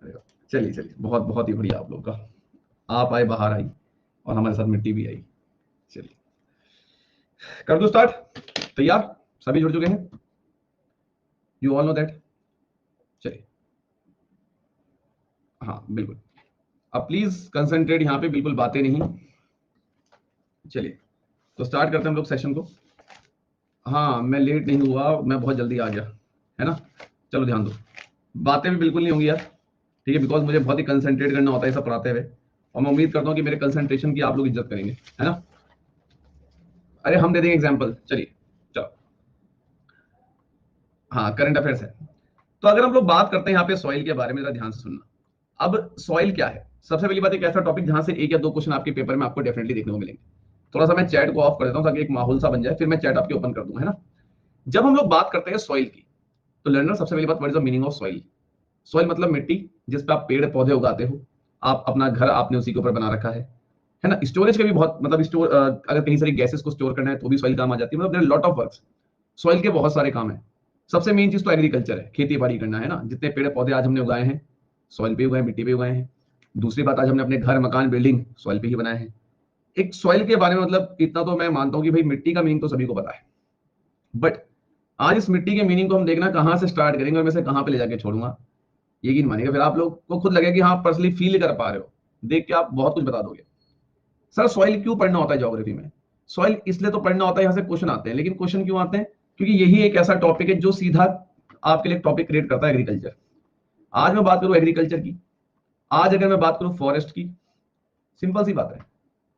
अरे वाह, चलिए चलिए, बहुत बहुत ही बढ़िया आप लोग का। आप आए, बाहर आई, और हमारे साथ मिट्टी भी आई। चलिए कर दो स्टार्ट। तैयार? सभी जुड़ चुके हैं? You all know that. चलिए, हाँ बिल्कुल। अब प्लीज कंसंट्रेट यहाँ पे, बिल्कुल बातें नहीं। चलिए, तो स्टार्ट करते हैं हम लोग सेशन को। हाँ, मैं लेट नहीं हुआ, मैं बहुत जल्दी आ गया, है ना। चलो ध्यान दो, बातें भी बिल्कुल नहीं होंगी यार, ठीक है, बिकॉज मुझे बहुत ही कंसंट्रेट करना होता है सब पढ़ाते हुए, और मैं उम्मीद करता हूँ कि मेरे कंसंट्रेशन की आप लोग इज्जत करेंगे, है ना। अरे हम दे देंगे एग्जाम्पल, चलिए चलो। हाँ, करंट अफेयर्स है। तो अगर हम लोग बात करते हैं यहाँ पे सॉइल के बारे में, जरा ध्यान से सुनना। अब सॉइल क्या है? सबसे पहली बात, एक ऐसा टॉपिक जहां से एक या दो क्वेश्चन आपके पेपर में आपको डेफिनेटली देखने को मिलेंगे। थोड़ा सा मैं चैट को ऑफ कर देता हूं ताकि एक माहौल सा बन जाए, फिर मैं चैट आपके ओपन कर दूंगा, है ना। जब हम लोग बात करते हैं सॉइल की, तो लर्नर सबसे पहली बात, what is the meaning of soil? Soil मतलब मिट्टी, जिस पे आप पेड़ पौधे उगाते हो। आप अपना घर आपने उसी के ऊपर बना रखा है ना। स्टोरेज का भी बहुत मतलब स्टोर, अगर कहीं सारी गैसेस को स्टोर करना है तो भी सॉइल काम आ जाती है। मतलब there lot of works, soil के बहुत सारे काम है। सबसे मेन चीज तो एग्रीकल्चर है, खेती बाड़ी करना, है ना। जितने पेड़ पौधे आज हमने उगाए हैं, सॉइल पे उगाए, मिट्टी पे उगाए हैं। दूसरी बात, आज हमने अपने घर मकान बिल्डिंग सॉइल पे ही बनाए हैं। एक सॉइल के बारे में मतलब इतना तो मैं मानता हूं कि भाई मिट्टी का मीनिंग तो सभी को पता है, बट आज इस मिट्टी के मीनिंग को हम देखना कहां से स्टार्ट करेंगे और मैं से कहां पे ले जाके छोड़ूंगा, यकीन मानिएगा फिर आप लोग को खुद लगेगा कि हाँ पर्सनली फील कर पा रहे हो, देख के आप बहुत कुछ बता दोगे। सर सॉइल क्यों पढ़ना होता है ज्योग्राफी में? सॉइल इसलिए तो पढ़ना होता है, यहाँ से क्वेश्चन आते हैं, लेकिन क्वेश्चन क्यों आते हैं? क्योंकि यही एक ऐसा टॉपिक है जो सीधा आपके लिए टॉपिक क्रिएट करता है, एग्रीकल्चर। आज मैं बात करूं एग्रीकल्चर की, आज अगर मैं बात करूं फॉरेस्ट की, सिंपल सी बात है।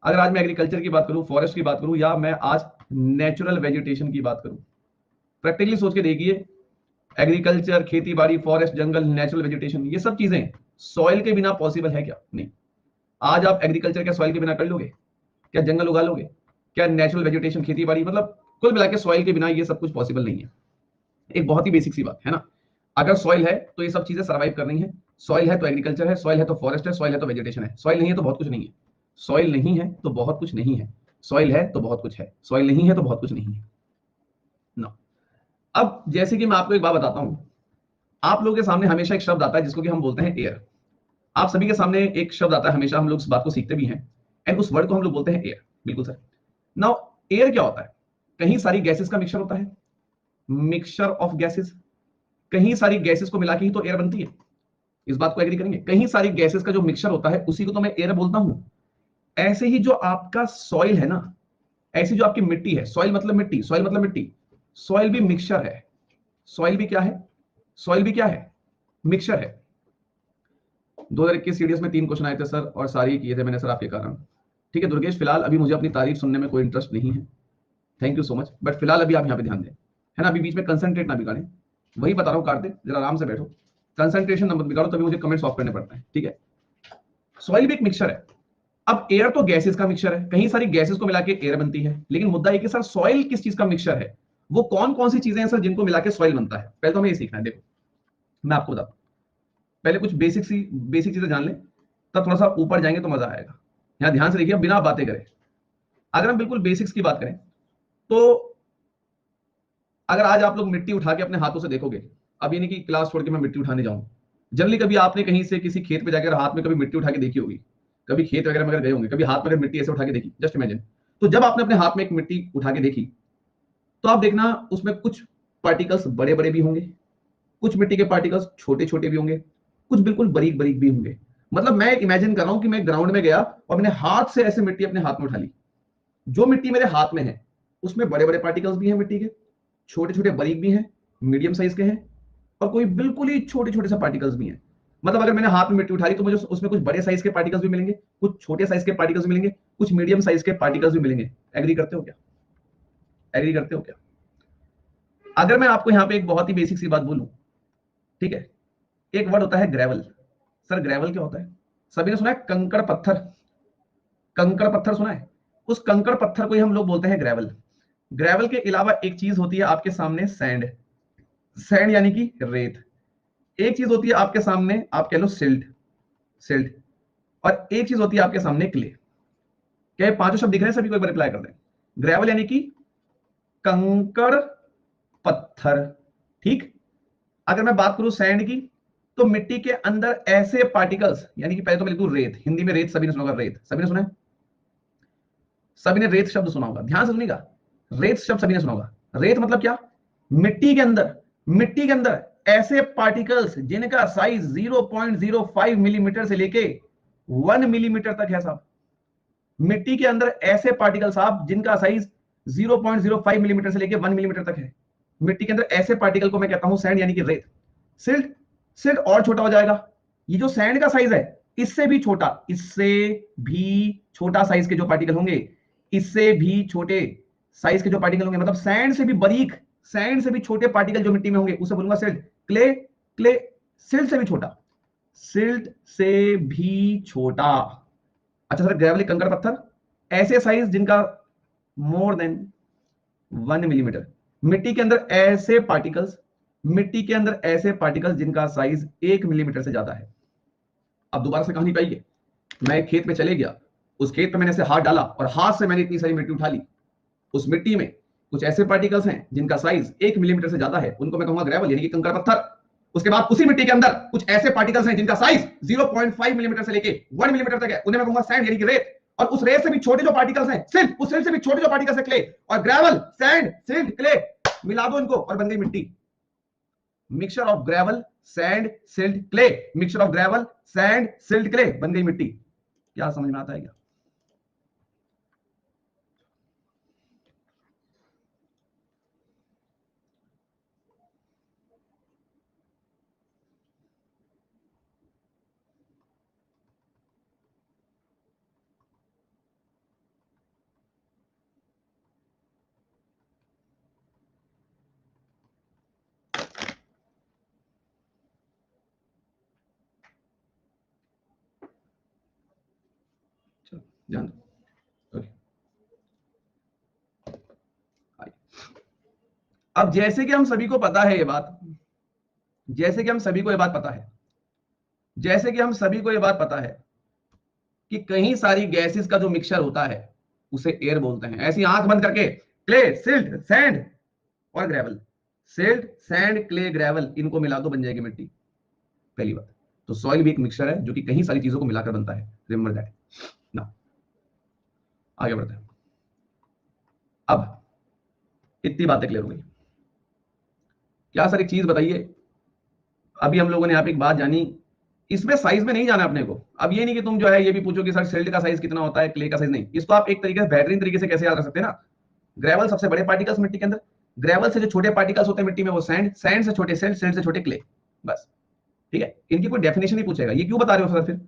अगर आज मैं एग्रीकल्चर की बात करूं, फॉरेस्ट की बात करूं, या मैं आज नेचुरल वेजिटेशन की बात करूं, प्रैक्टिकली सोच के देखिए, एग्रीकल्चर, खेती बाड़ी, फॉरेस्ट, जंगल, नेचुरल वेजिटेशन, ये सब चीजें सॉइल के बिना पॉसिबल है क्या? नहीं। आज आप एग्रीकल्चर क्या सॉइल के बिना कर लोगे? क्या जंगल उगा लोगे? क्या नेचुरल वेजिटेशन, खेती बाड़ी, मतलब कुल मिला के सॉइल के बिना ये सब कुछ पॉसिबल नहीं है। एक बहुत ही बेसिक सी बात है ना। अगर सॉइल है तो ये सब चीजें सर्वाइव करनी है। सॉइल है तो एग्रीकल्चर है, सॉइल है तो फॉरेस्ट है, सॉइल है तो वेजिटेशन है। सॉइल नहीं है तो बहुत कुछ नहीं है। सॉइल नहीं है तो बहुत कुछ नहीं है। सॉइल है तो बहुत कुछ है, सॉइल नहीं है तो बहुत कुछ नहीं है ना। अब जैसे कि मैं आपको एक बात बताता हूं, आप लोगों के सामने हमेशा एक शब्द आता है जिसको कि हम बोलते हैं एयर। आप सभी के सामने एक शब्द आता है, हमेशा हम लोग इस बात को सीखते भी हैं, एंड उस वर्ड को हम लोग बोलते हैं एयर। बिल्कुल सर। नाउ एयर क्या होता है? कहीं सारी गैसेस का मिक्सचर होता है, मिक्सचर ऑफ गैसेस। कहीं सारी गैसेस को मिला के ही तो एयर बनती है, इस बात को एग्री करेंगे। कहीं सारी गैसेस का जो मिक्सचर होता है उसी को तो मैं एयर बोलता हूं। ऐसे ही जो आपका सॉइल है ना, ऐसी जो आपकी मिट्टी है, सॉइल मतलब मिट्टी, सॉइल मतलब मिट्टी, सॉइल भी मिक्सचर है। सॉइल भी क्या है? सॉइल भी क्या है? मिक्सचर है। 2021 सीडीएस में 3 क्वेश्चन आए थे सर, और सारे किए थे मैंने सर आपके कारण। ठीक है दुर्गेश, फिलहाल अभी मुझे अपनी तारीफ सुनने में कोई इंटरेस्ट नहीं है, thank you so much, but फिलहाल अभी आप यहाँ पे ध्यान दें, है ना। अभी बीच में कंसंट्रेट ना बिगाड़ें, वही बता रहा हूँ, काट दे, जरा आराम से बैठो, कंसंट्रेशन ना मत बिगाड़ो, तभी मुझे कमेंट्स ऑफ करने पड़ते हैं, ठीक है। सॉइल भी एक मिक्सचर है। अब एयर तो गैसेस का मिक्सचर है, कहीं सारी गैसेस को मिला के एयर बनती है, लेकिन मुद्दा है कि सर सॉइल किस चीज का मिक्सचर है? वो कौन कौन सी चीजें हैं सर जिनको मिला के सॉइल बनता है? पहले तो हमें ये सीखना है। देखो मैं आपको बताता हूं, पहले कुछ बेसिक चीजें जान लें, तब थोड़ा सा ऊपर जाएंगे तो मजा आएगा। यहां ध्यान से देखिए, बिना बातें करें। अगर हम बिल्कुल बेसिक्स की बात करें, तो अगर आज आप लोग मिट्टी उठा के अपने हाथों से देखोगे, अब ये नहीं कि क्लास छोड़ के मैं मिट्टी उठाने जाऊं, जनरली कभी आपने कहीं से किसी खेत पे जाकर हाथ में कभी मिट्टी उठा के देखी होगी, कभी खेत वगैरह में अगर गए होंगे, कभी हाथ में अगर मिट्टी ऐसे उठा के देखी, जस्ट इमेजिन। तो जब आपने अपने हाथ में एक मिट्टी उठा के देखी, तो आप देखना उसमें कुछ पार्टिकल्स बड़े बड़े भी होंगे, कुछ मिट्टी के पार्टिकल्स छोटे छोटे भी होंगे, कुछ बिल्कुल बारीक बारीक भी होंगे। मतलब मैं इमेजिन कर रहा हूं कि मैं ग्राउंड में गया और मैंने हाथ से ऐसे मिट्टी अपने हाथ में उठा ली। जो मिट्टी मेरे हाथ में है उसमें बड़े बड़े पार्टिकल्स भी हैं मिट्टी के, छोटे छोटे बारीक भी हैं, मीडियम साइज के हैं, और कोई बिल्कुल ही छोटे छोटे से पार्टिकल्स भी हैं। मतलब अगर मैंने हाथ में मिट्टी उठाई तो मुझे उसमें कुछ बड़े साइज के पार्टिकल्स भी मिलेंगे, कुछ छोटे साइज के पार्टिकल्स भी मिलेंगे, कुछ मीडियम साइज के पार्टिकल्स भी मिलेंगे। एग्री करते हो क्या? एग्री करते हो क्या? अगर मैं आपको यहाँ पे एक बहुत ही बेसिक सी बात बोलूं, ठीक है, एक वर्ड होता है ग्रेवल। सर ग्रेवल क्या होता है? सभी ने सुना है कंकड़ पत्थर? कंकड़ पत्थर सुना है? उस कंकड़ पत्थर को ही हम लोग बोलते हैं ग्रेवल। ग्रेवल के अलावा एक चीज होती है आपके सामने, सैंड। सैंड यानी कि रेत। एक चीज होती है आपके सामने, आप कह लो सिल्ट, सिल्ट। और एक चीज होती है आपके सामने, क्ले। क्या ये पांचों शब्द दिख रहे हैं? सभी को एक बार रिप्लाई कर दें। ग्रेवल यानी कि कंकड़ पत्थर, ठीक। अगर मैं बात करूं सैंड की, तो मिट्टी के अंदर ऐसे पार्टिकल्स, यानी कि पहले तो मैं लिख दूं रेत, हिंदी में रेत सभी ने सुना होगा, रेत सभी ने सुना है, सभी ने रेत शब्द सुना होगा, ध्यान से सुनिएगा, रेत शब्द सभी ने सुना होगा। रेत मतलब क्या? मिट्टी के अंदर ऐसे पार्टिकल्स जिनका साइज 0.05 मिलीमीटर से लेके 1 मिलीमीटर तक है साहब। मिट्टी के अंदर ऐसे पार्टिकल्स साहब जिनका साइज 0.05 मिलीमीटर से लेके 1 मिलीमीटर तक है। मिट्टी के अंदर ऐसे पार्टिकल को मैं कहता हूं सैंड, यानी कि रेत। सिल्ट, सिल्ट और छोटा हो जाएगा। ये जो सैंड का साइज है इससे भी छोटा, इससे भी छोटा साइज के जो पार्टिकल होंगे, इससे भी छोटे साइज के जो पार्टिकल होंगे, मतलब सैंड से भी बारीक, सैंड से भी छोटे पार्टिकल जो मिट्टी में होंगे उसे बोलूंगा सिल्ट। क्ले, क्ले सिल्ट से भी छोटा, सिल्ट से भी छोटा। अच्छा सर, ग्रेवल कंकड़ पत्थर, ऐसे साइज जिनका मोर देन 1 मिलीमीटर। मिट्टी के अंदर ऐसे पार्टिकल्स, मिट्टी के अंदर ऐसे पार्टिकल्स जिनका साइज 1 मिलीमीटर से ज्यादा है। अब दोबारा से कहानी पाइए, मैं एक खेत में चले गया, उस खेत पे मैंने ऐसे हाथ डाला और हाथ से मैंने इतनी सारी मिट्टी उठा ली। उस मिट्टी में कुछ ऐसे पार्टिकल्स हैं जिनका साइज 1 मिलीमीटर से ज्यादा है, उनको मैं कहूंगा ग्रेवल, यानी कि कंकड़ पत्थर। उसके बाद उसी मिट्टी के अंदर कुछ ऐसे पार्टिकल्स हैं जिनका साइज 0.5 मिलीमीटर से लेके 1 मिलीमीटर तक है, उन्हें मैं कहूंगा सैंड, यानी कि रेत। और उस रेत से भी छोटे जो पार्टिकल्स हैं सिल्ट, उस सिल्ट से भी छोटे जो पार्टिकल्स है क्ले। और ग्रेवल, सैंड, सिल्ट, क्ले मिला दो इनको और बन गई मिट्टी। Mixture of gravel, sand, silt, clay, mixture of gravel, sand, silt, clay बन गई मिट्टी। क्या समझ में आता है क्या? चलो ध्यान दो। ओके, अब जैसे कि हम सभी को पता है ये बात, जैसे कि हम सभी को ये बात पता है, जैसे कि हम सभी को ये बात पता है कि कई सारी गैसेस का जो मिक्सचर होता है उसे एयर बोलते हैं। ऐसी आंख बंद करके क्ले, सिल्ट, सैंड और gravel, silt, sand, clay, gravel इनको मिला दो बन जाएगी मिट्टी। पहली बात तो सॉइल भी एक मिक्सचर है जो कि कई सारी चीजों को मिलाकर बनता है, रिमेंबर दैट। ना, आगे बढ़ते हैं। अब इतनी बातें क्लियर हो गई। क्या सर एक चीज बताइए, अभी हम लोगों ने यहाँ पे एक बात जानी, इसमें साइज में नहीं जाना अपने को। अब ये नहीं कि तुम जो है ये भी पूछो कि सर सिल्ट का साइज कितना होता है, क्ले का साइज नहीं। इसको आप एक तरीके से बेहतरीन तरीके से कैसे याद रख सकते हैं ना, ग्रेवल सबसे बड़े पार्टिकल्स मिट्टी के अंदर, ग्रेवल से जो छोटे पार्टिकल्स होते हैं मिट्टी में वो सैंड, सैंड से छोटे सिल्ट, सिल्ट से छोटे क्ले, बस। ठीक है, इनकी कोई डेफिनेशन नहीं पूछेगा। ये क्यों बता रहे हो सर? फिर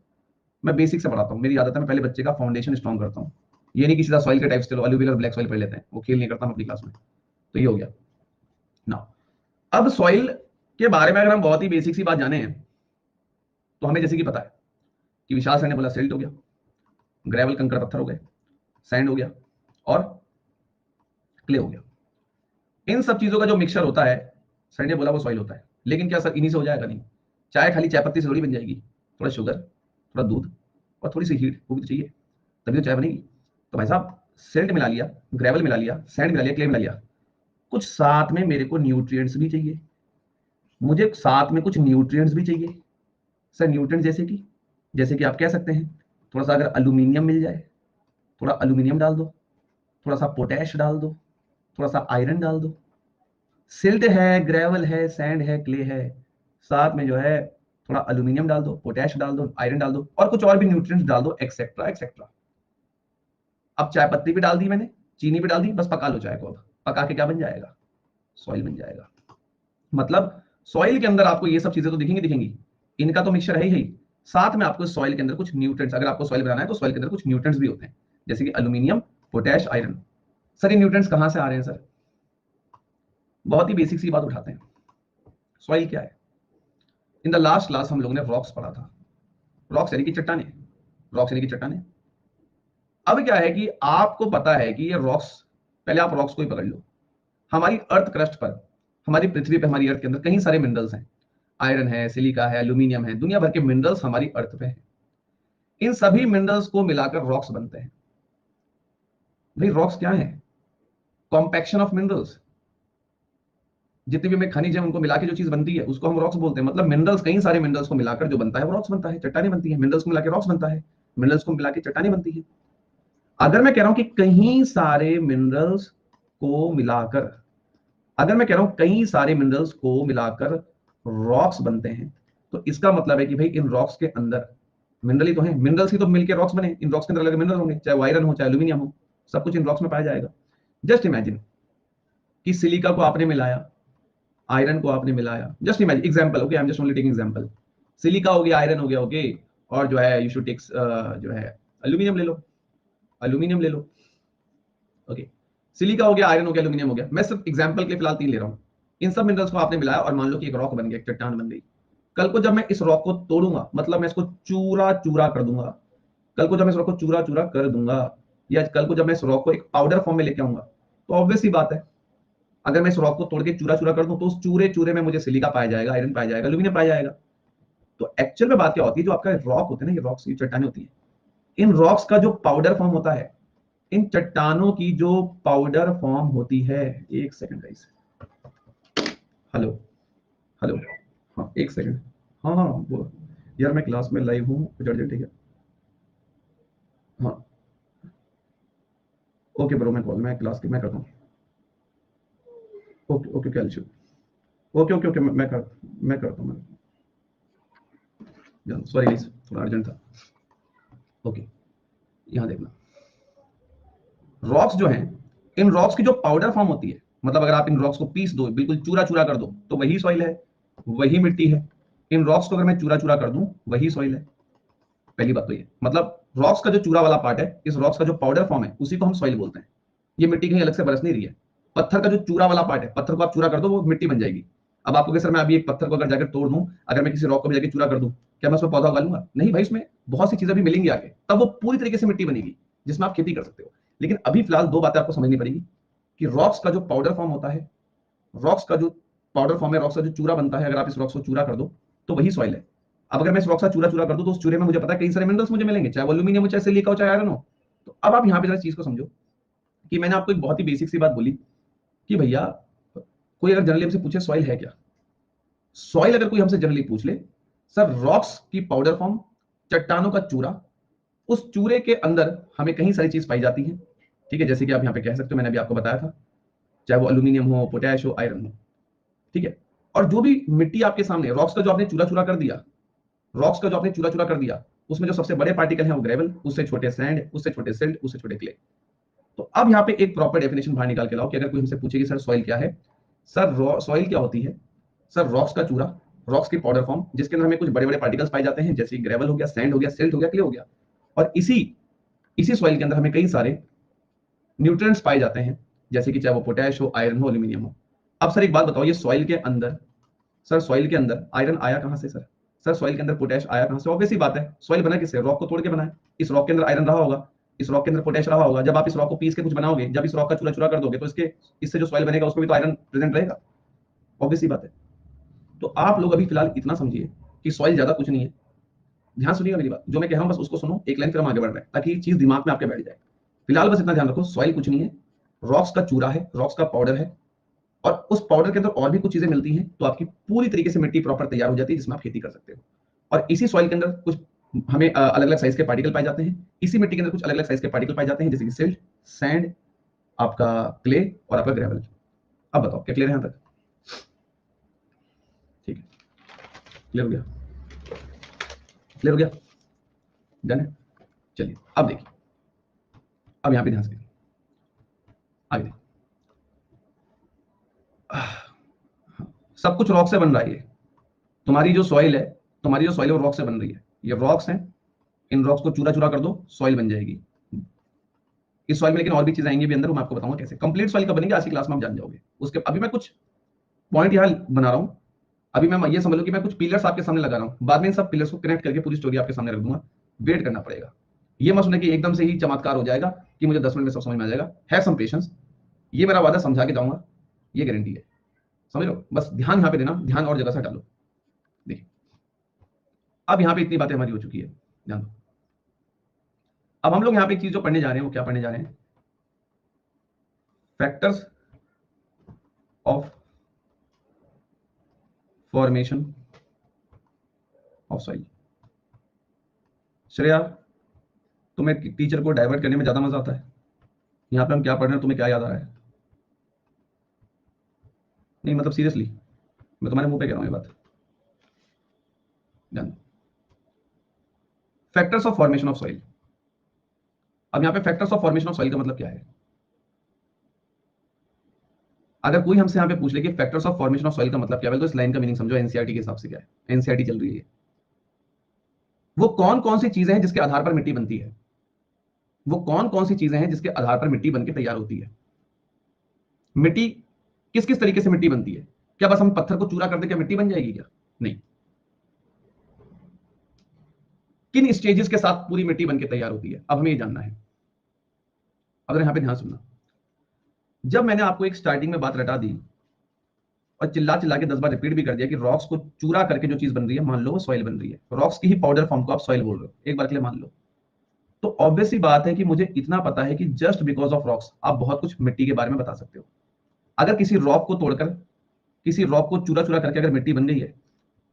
मैं बेसिक से पढ़ाता हूँ, मेरी आदत है मैं पहले बच्चे का फाउंडेशन स्ट्रॉन्ग करता हूँ। ये नहीं कि सीधा सॉइल के टाइप से चलो अलुवियल और ब्लैक सॉइल पढ़ लेते हैं, वो खेल नहीं करता हूँ अपनी क्लास में। तो ये हो गया ना। अब सॉइल के बारे में अगर हम बहुत ही बेसिक सी बात जाने हैं तो हमें जैसे कि पता है कि विशाल सर ने बोला सिल्ट हो गया, ग्रेवल कंकड़ पत्थर हो गए, सैंड हो गया और क्ले हो गया। इन सब चीजों का जो मिक्सचर होता है सर ने बोला वो सॉइल होता है। लेकिन क्या सर इन्हीं से हो जाएगा? नहीं। चाय खाली चाय पत्ती से थोड़ी बन जाएगी, थोड़ा शुगर, थोड़ा दूध और थोड़ी सी हीट वो भी तो चाहिए, तभी तो चाय बनेगी। तो भाई साहब सिल्ट मिला लिया, ग्रेवल मिला लिया, सैंड मिला लिया, क्ले मिला लिया, कुछ साथ में मेरे को न्यूट्रिएंट्स भी चाहिए, मुझे साथ में कुछ न्यूट्रिएंट्स भी चाहिए। सर न्यूट्रिएंट्स जैसे कि आप कह सकते हैं थोड़ा सा अगर अल्यूमिनियम मिल जाए, थोड़ा अल्यूमिनियम डाल दो, थोड़ा सा पोटैश डाल दो, थोड़ा सा आयरन डाल दो। सिल्ट है, ग्रेवल है, सैंड है, क्ले है, साथ में जो है थोड़ा अल्यूमिनियम डाल दो, पोटैश डाल दो, आयरन डाल दो और कुछ और भी न्यूट्रिएंट्स डाल दो, एक्सेट्रा एक्सेट्रा। अब चाय पत्ती भी डाल दी मैंने, चीनी भी डाल दी, बस पका लो चाय को। अब पका के क्या बन जाएगा? सॉइल बन जाएगा। मतलब सॉइल के अंदर आपको ये सब चीजें तो दिखेंगी, इनका तो मिक्सचर है ही, साथ में आपको सॉइल के अंदर कुछ न्यूट्रिएंट्स, अगर आपको सॉइल बनाना है तो सॉइल के अंदर कुछ न्यूट्रिएंट्स भी होते हैं, जैसे कि अल्यूमिनियम, पोटैश, आयरन। सर ये न्यूट्रिएंट्स कहां से आ रहे हैं सर? बहुत ही बेसिक सी बात उठाते हैं, सॉइल क्या है? इन द लास्ट क्लास हम लोगों ने रॉक्स पढ़ा था, रॉक्स यानी कि चट्टाने, रॉक्स यानी कि चट्टाने। अब क्या है कि आपको पता है कि ये रॉक्स, पहले आप रॉक्स को ही पकड़ लो। हमारी अर्थ क्रस्ट पर, हमारी पृथ्वी पर, हमारी अर्थ के अंदर कई सारे मिनरल्स हैं, आयरन है, सिलिका है, एल्यूमिनियम है, दुनिया भर के मिनरल्स हमारी अर्थ पे हैं। इन सभी मिनरल्स को मिलाकर रॉक्स बनते हैं। भाई रॉक्स क्या है? Compaction of minerals. जितने भी हमें खनिज है उनको मिला के जो चीज बनती है उसको हम रॉक्स बोलते हैं। मतलब मिनरल्स, कई सारे मिनरल्स को मिलाकर जो बनता है वो रॉक्स बनता है, चट्टाने बनती है। मिनरल्स को मिला के रॉक्स बनता है, मिनरल्स को मिला के चट्टाने बनती है। अगर मैं कह रहा हूं कि कई सारे मिनरल्स को मिलाकर, अगर मैं कह रहा हूं कई सारे मिनरल्स को मिलाकर रॉक्स बनते हैं, तो इसका मतलब है कि भाई इन रॉक्स के अंदर मिनरल ही तो है, मिनरल्स ही तो मिलकर रॉक्स बने, इन रॉक्स के अंदर अलग मिनरल होंगे, चाहे वो आयरन हो चाहे एल्यूमिनियम हो, सब कुछ इन रॉक्स में पाया जाएगा। जस्ट इमेजिन कि सिलिका को आपने मिलाया, आयरन को आपने मिलाया, just imagine, example, okay, I am just only taking example. Silica हो गया, आयरन हो गया, ओके, और जो है यू शुड टेक जो है एल्यूमिनियम ले लो, एल्यूमिनियम ले लो, ओके। सिलिका हो गया, आयरन हो गया, एल्यूमिनियम हो गया, मैं सिर्फ एग्जांपल के लिए फिलहाल 3 ले रहा हूं। इन सब मिनरल्स को आपने मिलाया और मान लो कि एक रॉक बन गया, एक चट्टान बन गई। कल को जब मैं इस रॉक को तोड़ूंगा, मतलब मैं इसको चूरा चूरा कर दूंगा, कल को जब मैं इस रॉक को चूरा चूरा कर दूंगा, या कल को जब मैं इस रॉक को एक पाउडर फॉर्म में लेके आऊंगा, तो ऑब्वियस ही बात है, अगर मैं इस रॉक को तोड़ के चूरा चूरा कर दूं तो उस चूरे चूरे में मुझे सिलिका पाया जाएगा, आयरन पाया जाएगा, एल्यूमिनियम पाया जाएगा। तो एक्चुअल में बात क्या होती है, जो आपका रॉक होते हैं ना, ये रॉक्स की चट्टानें होती है, इन रॉक्स का जो पाउडर फॉर्म होता है, इन चट्टानों की जो पाउडर फॉर्म होती है, एक सेकंड गाइस, हेलो, हेलो, हाँ एक सेकंड, हाँ हाँ वो, यार मैं क्लास में लाइव हूँ, कुछ अर्जेंट है क्या? हाँ ओके ब्रो, मैं कॉल, मैं क्लास की मैं करता हूँ। ओके ओके, क्या इशू? ओके ओके ओके, मैं करता हूँ, मैं सॉरी गाइस, थोड़ा अर्जेंट था। ओके, यहाँ देखना, रॉक्स जो हैं, इन रॉक्स की जो पाउडर फॉर्म होती है, मतलब अगर आप इन रॉक्स को पीस दो, बिल्कुल चूरा चूरा कर दो, तो वही सॉइल है, वही मिट्टी है। इन रॉक्स को अगर मैं चूरा चूरा कर दूं, वही सॉइल है। पहली बात तो ये, मतलब रॉक्स का जो चूरा वाला पार्ट है, इस रॉक्स का जो पाउडर फॉर्म है, उसी को हम सॉइल बोलते हैं। ये मिट्टी कहीं अलग से बरस नहीं रही है। पत्थर का जो चूरा वाला पार्ट है, पत्थर को आप चूरा कर दो, वो मिट्टी बन जाएगी। अब आपको सर मैं अभी एक पत्थर को अगर जाकर तोड़ दूं, अगर मैं किसी रॉक को भी जाकर चूरा कर दूं, क्या मैं उसमें पौधा उगा लूंगा? नहीं भाई, उसमें बहुत सी चीजें भी मिलेंगी आगे, तब वो पूरी तरीके से मिट्टी बनेगी जिसमें आप खेती कर सकते हो। लेकिन अभी फिलहाल 2 बातें आपको समझनी पड़ेगी कि रॉक्स का जो पाउडर फॉर्म होता है, रॉक्स का जो पाउडर फॉर्म है, रॉक्स का जो चूरा बनता है, अगर आप इस रॉक्स को चूरा कर दो, तो वही सॉइल है। अब अगर मैं इस रॉक्स का चूरा चूरा कर दूं, तो उस चूरे में मुझे पता है कई सारे मिनरल्स मुझे मिलेंगे, चाहे वो एल्यूमिनियम हो, चाहे सिलिका हो, चाहे आयरन हो। तो अब आप यहाँ पे जरा चीज को समझो कि मैंने आपको एक बहुत ही बेसिक सी बात बोली कि भैया, कोई अगर जनरली हमसे पूछे सॉइल है क्या, सॉइल अगर कोई हमसे जनरली पूछ ले, सर रॉक्स की पाउडर फॉर्म, चट्टानों का चूरा, उस चूरे के अंदर हमें कहीं सारी चीज पाई जाती है। ठीक है, जैसे कि आप यहाँ पे कह सकते हो, मैंने अभी आपको बताया था, चाहे वो एल्यूमिनियम हो, पोटैश हो, आयरन हो। ठीक है, और जो भी मिट्टी आपके सामने, रॉक्स का जो आपने चूरा चूरा कर दिया, रॉक्स का जो आपने चूरा चूरा कर दिया, उसमें जो सबसे बड़े पार्टिकल हैं वो ग्रेवल, उससे छोटे सैंड, उससे छोटे सिल्ट, उससे छोटे क्ले। तो अब यहाँ पे एक प्रॉपर डेफिनेशन बाहर निकाल के लाओ कि अगर कोई हमसे पूछे कि सर सॉइल क्या है, सर सॉइल क्या होती है, सर रॉक्स का चूरा, रॉक्स की पाउडर फॉर्म, जिसके अंदर हमें कुछ बड़े बड़े पार्टिकल्स पाए जाते हैं, जैसे ग्रेवल हो गया, सैंड हो गया, सिल्ट हो गया, क्ले हो गया। और इसी इसी सॉइल के अंदर हमें कई सारे न्यूट्रिएंट्स पाए जाते हैं, जैसे कि चाहे वो पोटैश हो, आयरन हो, एल्यूमिनियम हो। अब सर एक बात बताओ, ये सॉइल के अंदर, सर सॉइल के अंदर आयरन आया कहां से सर? सर सॉइल के अंदर पोटैश आया कहां से? ऑब्वियस ही बात है, सॉइल बना किससे? रॉक को तोड़ के बना है। इस रॉक के अंदर आयरन रहा होगा, इस रॉक के अंदर पोटैश रहा होगा। जब आप इस रॉक को पीस के कुछ बनाओगे, जब इस रॉक का चूरा चूरा कर दोगे, तो इसके इससे जो सॉइल बनेगा उसमें भी तो आयरन प्रेजेंट रहेगा। ऑब्वियस ही बात है। तो आप लोग अभी फिलहाल इतना समझिए कि सॉइल ज्यादा कुछ नहीं है। ध्यान सुनिएगा मेरी बात, जो मैं कह रहा हूं बस उसको सुनो, एक लाइन फिर हम आगे बढ़ रहे हैं, ताकि चीज दिमाग में आपके बैठ जाए। फिलहाल बस इतना ध्यान रखो, सॉइल कुछ नहीं है, रॉक्स का चूरा है, रॉक्स का पाउडर है, और उस पाउडर के अंदर और भी कुछ चीजें मिलती हैं, तो आपकी पूरी तरीके से मिट्टी प्रॉपर तैयार हो जाती है, जिसमें आप खेती कर सकते हो। और इसी सॉइल के अंदर कुछ हमें अलग अलग साइज के पार्टिकल पाए जाते हैं, इसी मिट्टी के अंदर कुछ अलग अलग साइज के पार्टिकल पाए जाते हैं, जैसे कि सिल्ट, सैंड, आपका क्ले और आपका ग्रेवल। अब बताओ क्या क्लियर है यहां तक? ठीक है, क्लियर हो गया? क्लियर हो गया? डन है? चलिए अब देखिए, अब यहां पे ध्यान से देखिए, आगे देखिए। सब कुछ रॉक से बन रहा है ये, तुम्हारी जो सॉइल है, तुम्हारी जो सॉइल है वो रॉक से बन रही है। ये रॉक्स हैं, इन रॉक्स को चूरा चूरा कर दो, सॉइल बन जाएगी। इस सॉइल में लेकिन और भी चीजें आएंगी भी अंदर, वो मैं आपको बताऊंगा कैसे। कंप्लीट सॉइल कब बनेगी आज की क्लास में आप जान जाओगे। उसके अभी मैं कुछ पॉइंट यहाँ बना रहा हूँ। अभी मैं ये समझ लो कि मैं कुछ पिलर्स आपके सामने लगा रहा हूँ, बाद में इन सब पिलर्स को कनेक्ट करके पूरी स्टोरी आपके सामने रख दूंगा। वेट करना पड़ेगा, ये मत सुने कि एकदम से ही चमत्कार हो जाएगा कि मुझे 10 मिनट में सब समझ में आ जाएगा। है सम पेशेंस, ये मेरा वादा, समझा के जाऊंगा, ये गारंटी है। समझ लो, बस ध्यान यहाँ पे देना, ध्यान और जगह से डालो। देखिए, अब यहाँ पे इतनी बातें हमारी हो चुकी है, ध्यान दो। अब हम लोग यहाँ पे एक चीज जो पढ़ने जा रहे हैं, वो क्या पढ़ने जा रहे हैं? Factors of formation of soil. Shreya, तुम्हें टीचर को डाइवर्ट करने में ज्यादा मजा आता है? यहाँ पे हम क्या पढ़ रहे हैं, तुम्हें क्या याद आ रहा है? नहीं मतलब सीरियसली मैं तुम्हारे मुंह पे कह रहा हूँ ये बात, ध्यान। Factors of formation of soil. अब यहाँ पे factors of formation of soil का मतलब क्या है? अगर कोई हमसे यहाँ पे पूछ ले कि factors of formation of soil का मतलब क्या है, तो इस लाइन का मीनिंग समझो एनसीईआरटी के हिसाब से क्या है। एनसीईआरटी चल रही है, वो कौन कौन सी चीजें हैं जिसके आधार पर मिट्टी बनती है, वो कौन कौन सी चीजें हैं जिसके आधार पर मिट्टी बनके तैयार होती है। मिट्टी किस किस तरीके से मिट्टी बनती है? क्या बस हम पत्थर को चूरा कर दे क्या मिट्टी बन जाएगी क्या? नहीं। किन स्टेजेस के साथ पूरी मिट्टी बनके तैयार होती है, अब हमें ये जानना है। अगर यहां पे ध्यान सुनना, जब मैंने आपको एक स्टार्टिंग में बात रटा दी और चिल्ला चिल्ला के 10 बार रिपीट भी कर दिया कि रॉक्स को चूरा करके जो चीज बन रही है, मान लो वो सॉइल बन रही है, रॉक्स की ही पाउडर फॉर्म को आप सॉइल बोल रहे हो, एक बार के लिए मान लो, तो ऑब्वियस सी बात है कि मुझे इतना पता है कि जस्ट बिकॉज ऑफ रॉक्स आप बहुत कुछ मिट्टी के बारे में बता सकते हो। अगर किसी रॉक को तोड़कर, किसी रॉक को चूरा चूरा करके अगर मिट्टी बन गई है,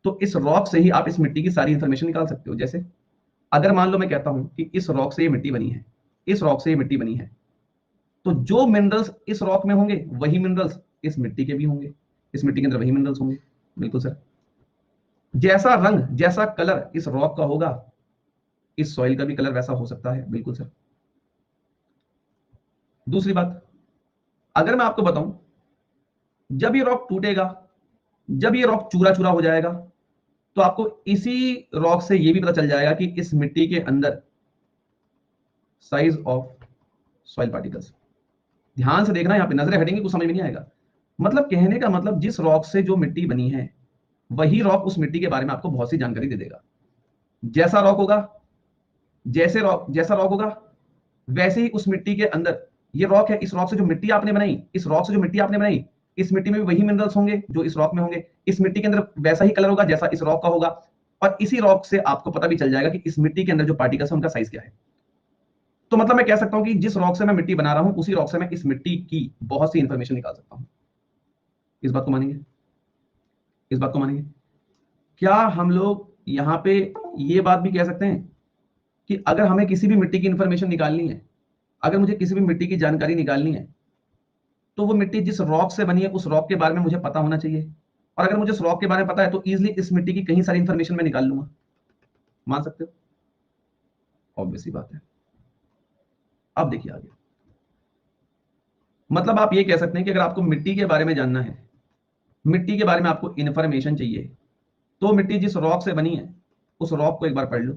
तो इस रॉक से ही आप इस मिट्टी की सारी इंफॉर्मेशन निकाल सकते हो। जैसे अगर मान लो मैं कहता हूं कि इस रॉक से ये मिट्टी बनी है, इस रॉक से ये मिट्टी बनी है, तो जो मिनरल्स इस रॉक में होंगे वही मिनरल्स इस मिट्टी के भी होंगे, इस मिट्टी के अंदर वही मिनरल्स होंगे। बिल्कुल सर। जैसा रंग, जैसा कलर इस रॉक का होगा, इस सॉइल का भी कलर वैसा हो सकता है। बिल्कुल सर। दूसरी बात, अगर मैं आपको बताऊं, जब ये रॉक टूटेगा, जब ये रॉक चूरा चूरा हो जाएगा, तो आपको इसी रॉक से ये भी पता चल जाएगा कि इस मिट्टी के अंदर साइज ऑफ सॉइल पार्टिकल्स। ध्यान से देखना, यहां पे नजरें हटेंगी कुछ समझ में नहीं आएगा। मतलब कहने का मतलब, जिस रॉक से जो मिट्टी बनी है, वही रॉक उस मिट्टी के बारे में आपको बहुत सी जानकारी दे देगा। जैसा रॉक होगा, जैसा रॉक होगा, वैसे ही उस मिट्टी के अंदर, ये रॉक है, इस रॉक से जो मिट्टी आपने बनाई, इस रॉक से जो मिट्टी आपने बनाई, इस मिट्टी में भी वही मिनरल्स होंगे जो इस रॉक में होंगे। इस मिट्टी के अंदर वैसा ही कलर होगा जैसा इस रॉक का होगा, और इसी रॉक से आपको पता भी चल जाएगा कि इस मिट्टी के अंदर जो पार्टिकल्स है उनका साइज क्या है। तो मतलब मैं कह सकता हूं कि जिस रॉक से मैं मिट्टी बना रहा हूं, उसी रॉक से मैं इस मिट्टी की बहुत सी इंफॉर्मेशन निकाल सकता हूं। इस बात को मानेंगे? इस बात को मानेंगे? क्या हम लोग यहां पे ये बात भी कह सकते हैं कि अगर हमें किसी भी मिट्टी की इंफॉर्मेशन निकालनी है, अगर मुझे किसी भी मिट्टी की जानकारी निकालनी है, तो वो मिट्टी जिस रॉक से बनी है उस रॉक के बारे में मुझे पता होना चाहिए। और अगर मुझे उस रॉक के बारे में पता है, तो इजीली इस मिट्टी की कहीं सारी इंफॉर्मेशन मैं निकाल लूंगा। मान सकते हो? ऑब्वियस ही बात है। अब देखिए आगे, मतलब आप ये कह सकते हैं कि अगर आपको मिट्टी के बारे में जानना है, मिट्टी के बारे में आपको इंफॉर्मेशन चाहिए, तो मिट्टी जिस रॉक से बनी है उस रॉक को एक बार पढ़ लो,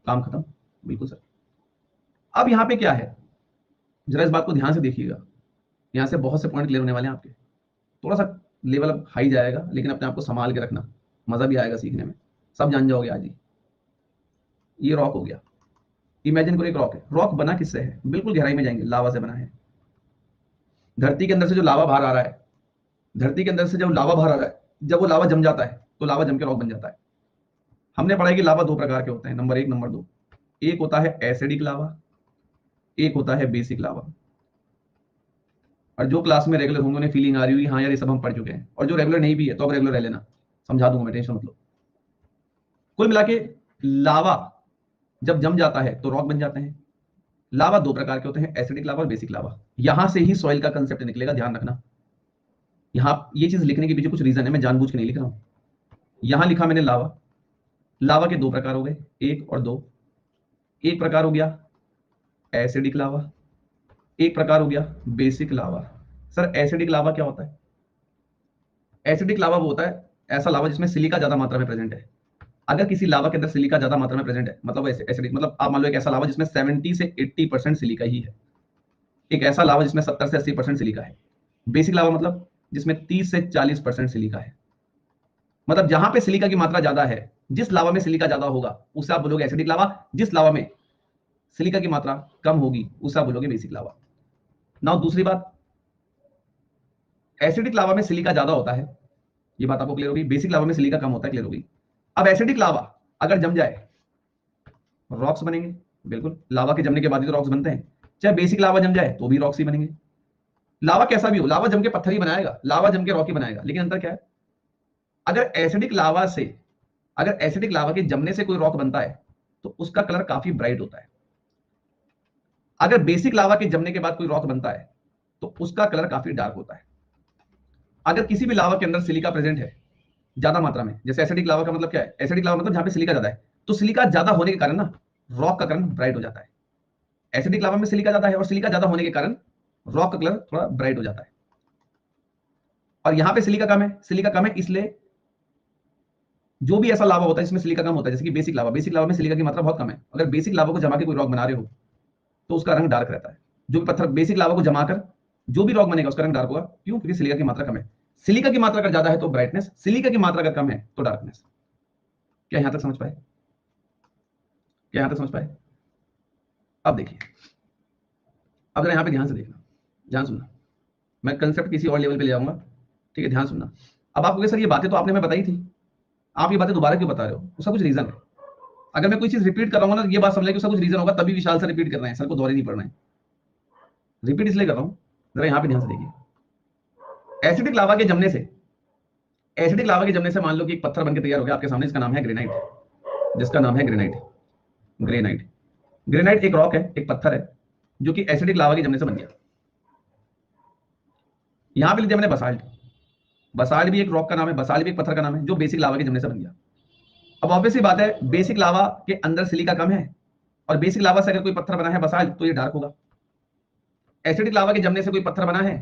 काम खत्म। बिल्कुल सर। अब यहां पे क्या है, जरा इस बात को ध्यान से देखिएगा, यहां से बहुत से पॉइंट क्लियर होने वाले हैं आपके। थोड़ा सा लेवल अब हाई जाएगा, लेकिन अपने आप को संभाल के रखना, मजा भी आएगा सीखने में, सब जान जाओगे आज ही। ये रॉक हो गया, इमेजिन करो एक रॉक है। रॉक बना किससे है? बिल्कुल गहराई में जाएंगे, लावा से बना है। धरती के अंदर से जो लावा बाहर आ रहा है, धरती के अंदर से जब लावा बाहर आ रहा है, जब वो लावा जम जाता है तो लावा जम के रॉक बन जाता है। हमने पढ़ा है कि लावा दो प्रकार के होते हैं, नंबर एक, नंबर दो। एक होता है एसिडिक लावा, एक होता है बेसिक लावा। और जो क्लास में रेगुलर होंगे उन्हें फीलिंग आ रही हुई, हाँ यार ये सब हम पढ़ चुके हैं, और जो रेगुलर नहीं भी है तो अब रेगुलर रह लेना, समझा दूंगा मैं, टेंशन मत लो। कुल मिला के लावा जब जम जाता है तो रॉक बन जाते हैं। लावा दो प्रकार के होते हैं, एसिडिक लावा और बेसिक लावा। यहां से ही सॉइल का कंसेप्ट निकलेगा, ध्यान रखना। यहां ये चीज लिखने के पीछे कुछ रीजन है, मैं जानबूझ के नहीं लिख रहा हूं। यहां लिखा मैंने लावा, लावा के दो प्रकार हो गए, एक और दो। एक प्रकार हो गया एसिडिक लावा, एक प्रकार हो गया बेसिक लावा। सर एसिडिक लावा क्या होता है? एसिडिक लावा वो होता है ऐसा लावा जिसमें सिलिका ज्यादा मात्रा में प्रेजेंट है। अगर किसी लावा के अंदर सिलिका ज्यादा मात्रा में प्रेजेंट है, मतलब एसिडिक, मतलब आप मान लो एक ऐसा लावा जिसमें 70 से 80% सिलिका ही है, एक ऐसा लावा जिसमें 70 से 80% सिलिका है। बेसिक लावा मतलब जिसमें 30 से 40% सिलिका है। मतलब जहां पे सिलिका की मात्रा ज्यादा है, जिस लावा में सिलिका ज्यादा होगा उसे आप बोलोगे एसिडिक लावा, जिस लावा में सिलिका की मात्रा कम होगी उसे आप बोलोगे बेसिक लावा। नाउ दूसरी बात, एसिडिक लावा में सिलिका ज्यादा होता है, ये बात आपको क्लियर होगी। बेसिक लावा में सिलिका कम होता है, क्लियर होगी। अब एसिडिक लावा अगर जम जाए, रॉक्स बनेंगे। बिल्कुल, लावा के जमने के बाद ही तो रॉक्स बनते हैं। चाहे बेसिक लावा जम जाए तो भी रॉक्स ही बनेंगे। लावा कैसा भी हो, लावा जम के पत्थर ही बनाएगा, लावा जम के रॉक ही बनाएगा, लेकिन अंतर क्या है? अगर एसिडिक लावा से, अगर एसिडिक लावा के जमने से कोई रॉक बनता है तो उसका कलर काफी ब्राइट होता है। अगर बेसिक लावा के जमने के बाद कोई रॉक बनता है तो उसका कलर काफी डार्क होता है। अगर किसी भी लावा के अंदर सिलिका प्रेजेंट है ज्यादा मात्रा में, जैसे एसिडिक लावा का मतलब क्या है, एसिडिक लावा मतलब जहां पे सिलिका ज्यादा है, तो सिलिका ज्यादा होने के कारण ना रॉक का कलर ब्राइट हो जाता है। एसिडिक लावा में सिलिका ज्यादा है और सिलिका ज्यादा होने के कारण रॉक का कलर थोड़ा ब्राइट हो जाता है। और यहां पे सिलिका कम है, सिलिका कम है इसलिए जो भी ऐसा लावा होता है इसमें सिलिका कम होता है, जैसे कि बेसिक लावा, बेसिक लावा में सिलिका की मात्रा बहुत कम है। अगर बेसिक लावा को जमा के कोई रॉक बना रहे हो तो उसका रंग डार्क रहता है। जो भी पत्थर बेसिक लावा को जमाकर जो भी रॉक बनेगा उसका रंग डार्क होगा। क्यों? क्योंकि सिलिका की मात्रा कम है। सिलिका की मात्रा अगर ज्यादा है तो ब्राइटनेस, सिलिका की मात्रा अगर कम है तो डार्कनेस। क्या यहां तक समझ पाए? क्या यहां तक समझ पाए? अब देखिए, अब जरा यहां पे ध्यान से देखना, ध्यान सुनना, मैं कंसेप्ट किसी और लेवल पे ले जाऊंगा। ठीक है, ध्यान सुनना। अब आप कहोगे सर ये बातें तो आपने हमें बताई थी, आप ये बातें दोबारा क्यों बता रहे हो? उसका कुछ रीजन है। अगर मैं कोई चीज रिपीट कर रहा हूँ ना, ये बात समझ कि उसका कुछ रीजन होगा, तभी विशाल सर रिपीट कर रहे हैं, सर को दोहरे नहीं पढ़ना है। रिपीट इसलिए कर रहा हूँ, जरा यहाँ पे ध्यान से देखिए। एसिडिक लावा के जमने से, एसिडिक लावा के जमने से मान लो कि एक पत्थर बनकर तैयार हो गया आपके सामने, इसका नाम है ग्रेनाइट, जिसका नाम है ग्रेनाइट। ग्रेनाइट, ग्रेनाइट एक रॉक है, एक पत्थर है जो कि एसिडिक लावा के जमने से बन गया। यहां पे लिया मैंने बसाल्ट, बसाल्ट भी एक रॉक का नाम है, बसाल्ट भी एक पत्थर का नाम है जो बेसिक लावा के जमने से बन गया। अब ऑब्वियसली बात है, बेसिक लावा के अंदर सिलिका कम है और बेसिक लावा से अगर कोई पत्थर बना है बसाल्ट तो ये डार्क होगा। एसिडिक लावा के जमने से कोई पत्थर बना है,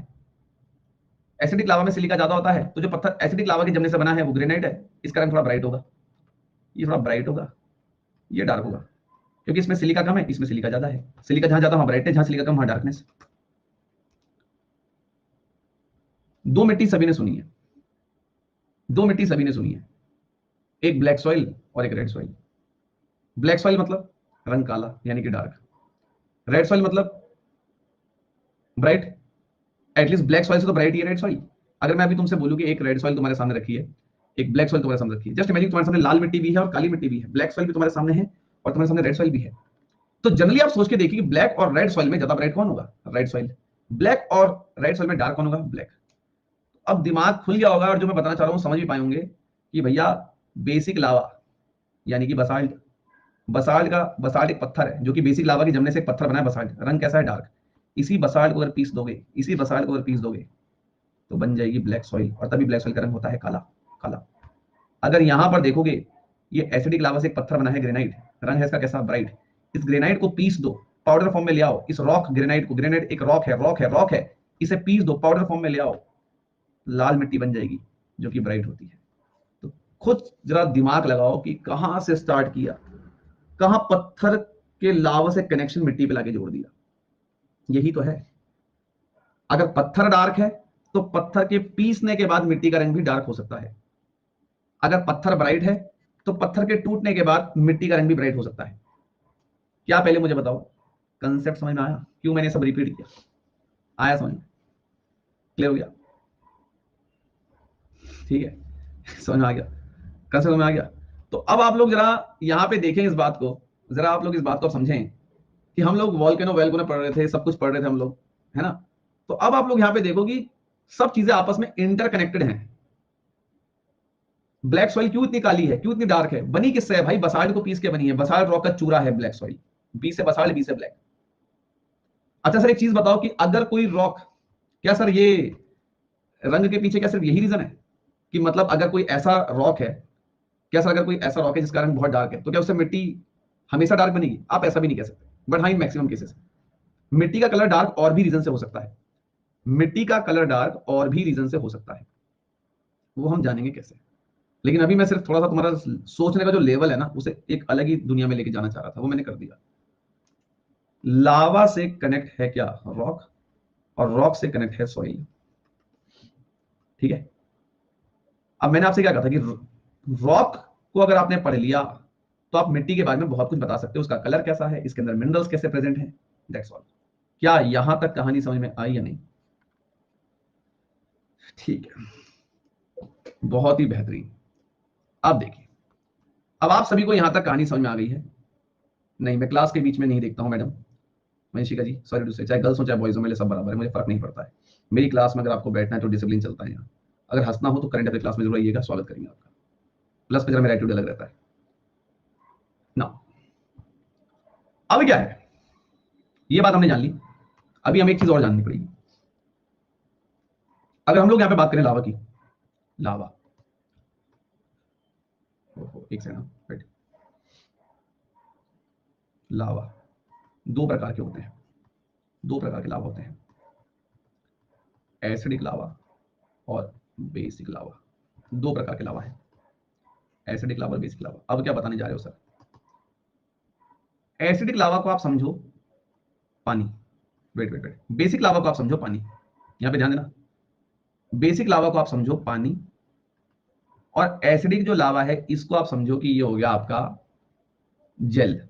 एसिडिक लावा में सिलिका ज्यादा होता है, तो जो पत्थर एसिडिक लावा के जमने से बना है वो ग्रेनाइट है, इसका रंग थोड़ा ब्राइट होगा। ये थोड़ा ब्राइट होगा, ये डार्क होगा, क्योंकि इसमें सिलिका कम है, इसमें सिलिका ज्यादा है। सिलिका जहां ज्यादा वहां ब्राइटनेस, जहां सिलिका कम वहां डार्कनेस। दो मिट्टी सभी ने सुनी है, दो मिट्टी सभी ने सुनी है, एक ब्लैक सॉइल और एक रेड सॉइल। ब्लैक सॉइल मतलब रंग काला यानी कि डार्क, रेड सॉइल मतलब ब्राइट। एटलीस्ट ब्लैक सॉइल से तो ब्राइट ही है रेड सॉइल। अगर मैं अभी तुमसे बोलूं कि एक रेड सॉइल तुम्हारे सामने रखी है, एक ब्लैक सॉइल तुम्हारे सामने रखी है, जस्ट इमेजिन तुम्हारे सामने लाल मिट्टी भी है और काली मिट्टी भी है, ब्लैक सॉइल भी तुम्हारे सामने है और तुम्हारे सामने रेड सॉइल भी है, तो जनरली आप सोच के देखिए कि ब्लैक और रेड सॉइल में ज्यादा ब्राइट कौन होगा? Red soil. ब्लैक और रेड सॉइल में डार्क कौन होगा? ब्लैक। अब दिमाग खुल गया होगा और जो मैं बताना चाह रहा हूं समझ भी पाएंगे कि भैया बेसिक लावा यानी कि बसाल्ट, बसाल्ट का, बसाल्ट एक पत्थर है जो कि बेसिक लावा के जमने से एक पत्थर बना है बसाल्ट, रंग कैसा है? डार्क। इसी बसाल्ट को अगर पीस दोगे, इसी बसाल्ट को अगर पीस दोगे तो बन जाएगी ब्लैक सॉइल, और तभी ब्लैक सॉइल का रंग होता है काला, काला। अगर यहां पर देखोगे, ये एसिडिक लावा से एक पत्थर बना है ग्रेनाइट, रंग है इसका कैसा? ब्राइट। इस ग्रेनाइट को पीस दो, पाउडर फॉर्म में ले आओ, इस रॉक ग्रेनाइट को, ग्रेनाइट एक रॉक है, रॉक है, रॉक है, इसे पीस दो, पाउडर फॉर्म में ले आओ, लाल मिट्टी बन जाएगी जो कि ब्राइट होती है। तो खुद जरा दिमाग लगाओ कि कहां से स्टार्ट किया, कहां पत्थर के लावा से कनेक्शन मिट्टी पे लाके जोड़ दिया। यही तो है। अगर पत्थर डार्क है तो पत्थर के पीसने के बाद मिट्टी का रंग भी डार्क हो सकता है। अगर पत्थर ब्राइट है तो पत्थर के टूटने के बाद मिट्टी का रंग भी ब्राइट हो सकता है। क्या पहले मुझे बताओ, कंसेप्ट समझ में आया? क्यों मैंने सब रिपीट किया? आया समझ में? क्लियर हो गया? ठीक है, समझ में आ गया? कंसेप्ट समझ में आ गया? तो अब आप लोग जरा यहां पे देखें इस बात को, जरा आप लोग इस बात को समझें कि हम लोग वॉल्केनो वेल्केनो पढ़ रहे थे, सब कुछ पढ़ रहे थे हम लोग, है ना? तो अब आप लोग यहां पे देखो कि सब चीजें आपस में इंटरकनेक्टेड हैं। ब्लैक सॉइल क्यों इतनी काली है, क्यों इतनी डार्क है? बनी किससे है भाई? बसाल्ट को पीस के बनी है, बसाल्ट रॉक का चूरा है ब्लैक सॉइल। बी से बसाल्ट, बी से ब्लैक। अच्छा सर एक चीज बताओ कि अगर कोई रॉक, क्या सर ये रंग के पीछे क्या सिर्फ यही रीजन है कि मतलब अगर कोई ऐसा रॉक है, क्या सर अगर कोई ऐसा रॉक है जिसका रंग बहुत डार्क है तो क्या उससे मिट्टी हमेशा डार्क बनेगी? आप ऐसा भी नहीं कह सकते, बट हाँ इन मैक्सिमम केसेस मिट्टी का कलर डार्क और भी रीजन से हो सकता है, मिट्टी का कलर डार्क और भी रीजन से हो सकता है, वो हम जानेंगे कैसे। लेकिन अभी मैं सिर्फ थोड़ा सा तुम्हारा सोचने का जो लेवल है ना उसे एक अलग ही दुनिया में लेके जाना चाह रहा था, वो मैंने कर दिया। लावा से कनेक्ट है क्या? रॉक, और रॉक से कनेक्ट है सॉइल। ठीक है, अब मैंने आपसे क्या कहा था कि रॉक को अगर आपने पढ़ लिया तो आप मिट्टी के बारे में बहुत कुछ बता सकते हो, उसका कलर कैसा है, इसके अंदर मिनरल्स कैसे प्रेजेंट हैं, दैट्स ऑल। क्या यहां तक कहानी समझ में आई या नहीं? ठीक है, बहुत ही बेहतरीन। अब देखिए, अब आप सभी को यहां तक कहानी समझ में आ गई है? नहीं, मैं क्लास के बीच में नहीं देखता हूं madam Vanshika ji, sorry to say, चाहे गर्ल्स हो चाहे बॉयज हो, मेरे सब बराबर है, मुझे फर्क नहीं पड़ता है। मेरी क्लास में अगर आपको बैठना है तो डिसिप्लिन चलता है यहाँ। अगर हंसना हो तो करंट अफेयर क्लास में जरूर आइएगा, स्वागत करेंगे आपका। प्लस पे जरा मेरा एटीट्यूड अलग रहता है ना। अब क्या है, ये बात हमने जान ली, अभी हमें एक चीज और जाननी पड़ेगी। अगर हम लोग यहां पे बात करें लावा की, लावा, एक सेकंड वेट, लावा दो प्रकार के होते हैं, दो प्रकार के लावा होते हैं, एसिडिक लावा और बेसिक लावा। दो प्रकार के लावा है, एसिडिक लावा और बेसिक लावा। अब क्या बताने जा रहे हो सर? एसिडिक लावा को आप समझो पानी, wait wait wait, basic lava को आप समझो पानी, यहां पे ध्यान देना, बेसिक लावा को आप समझो पानी, और एसिडिक जो लावा है इसको आप समझो कि ये हो गया आपका जेल।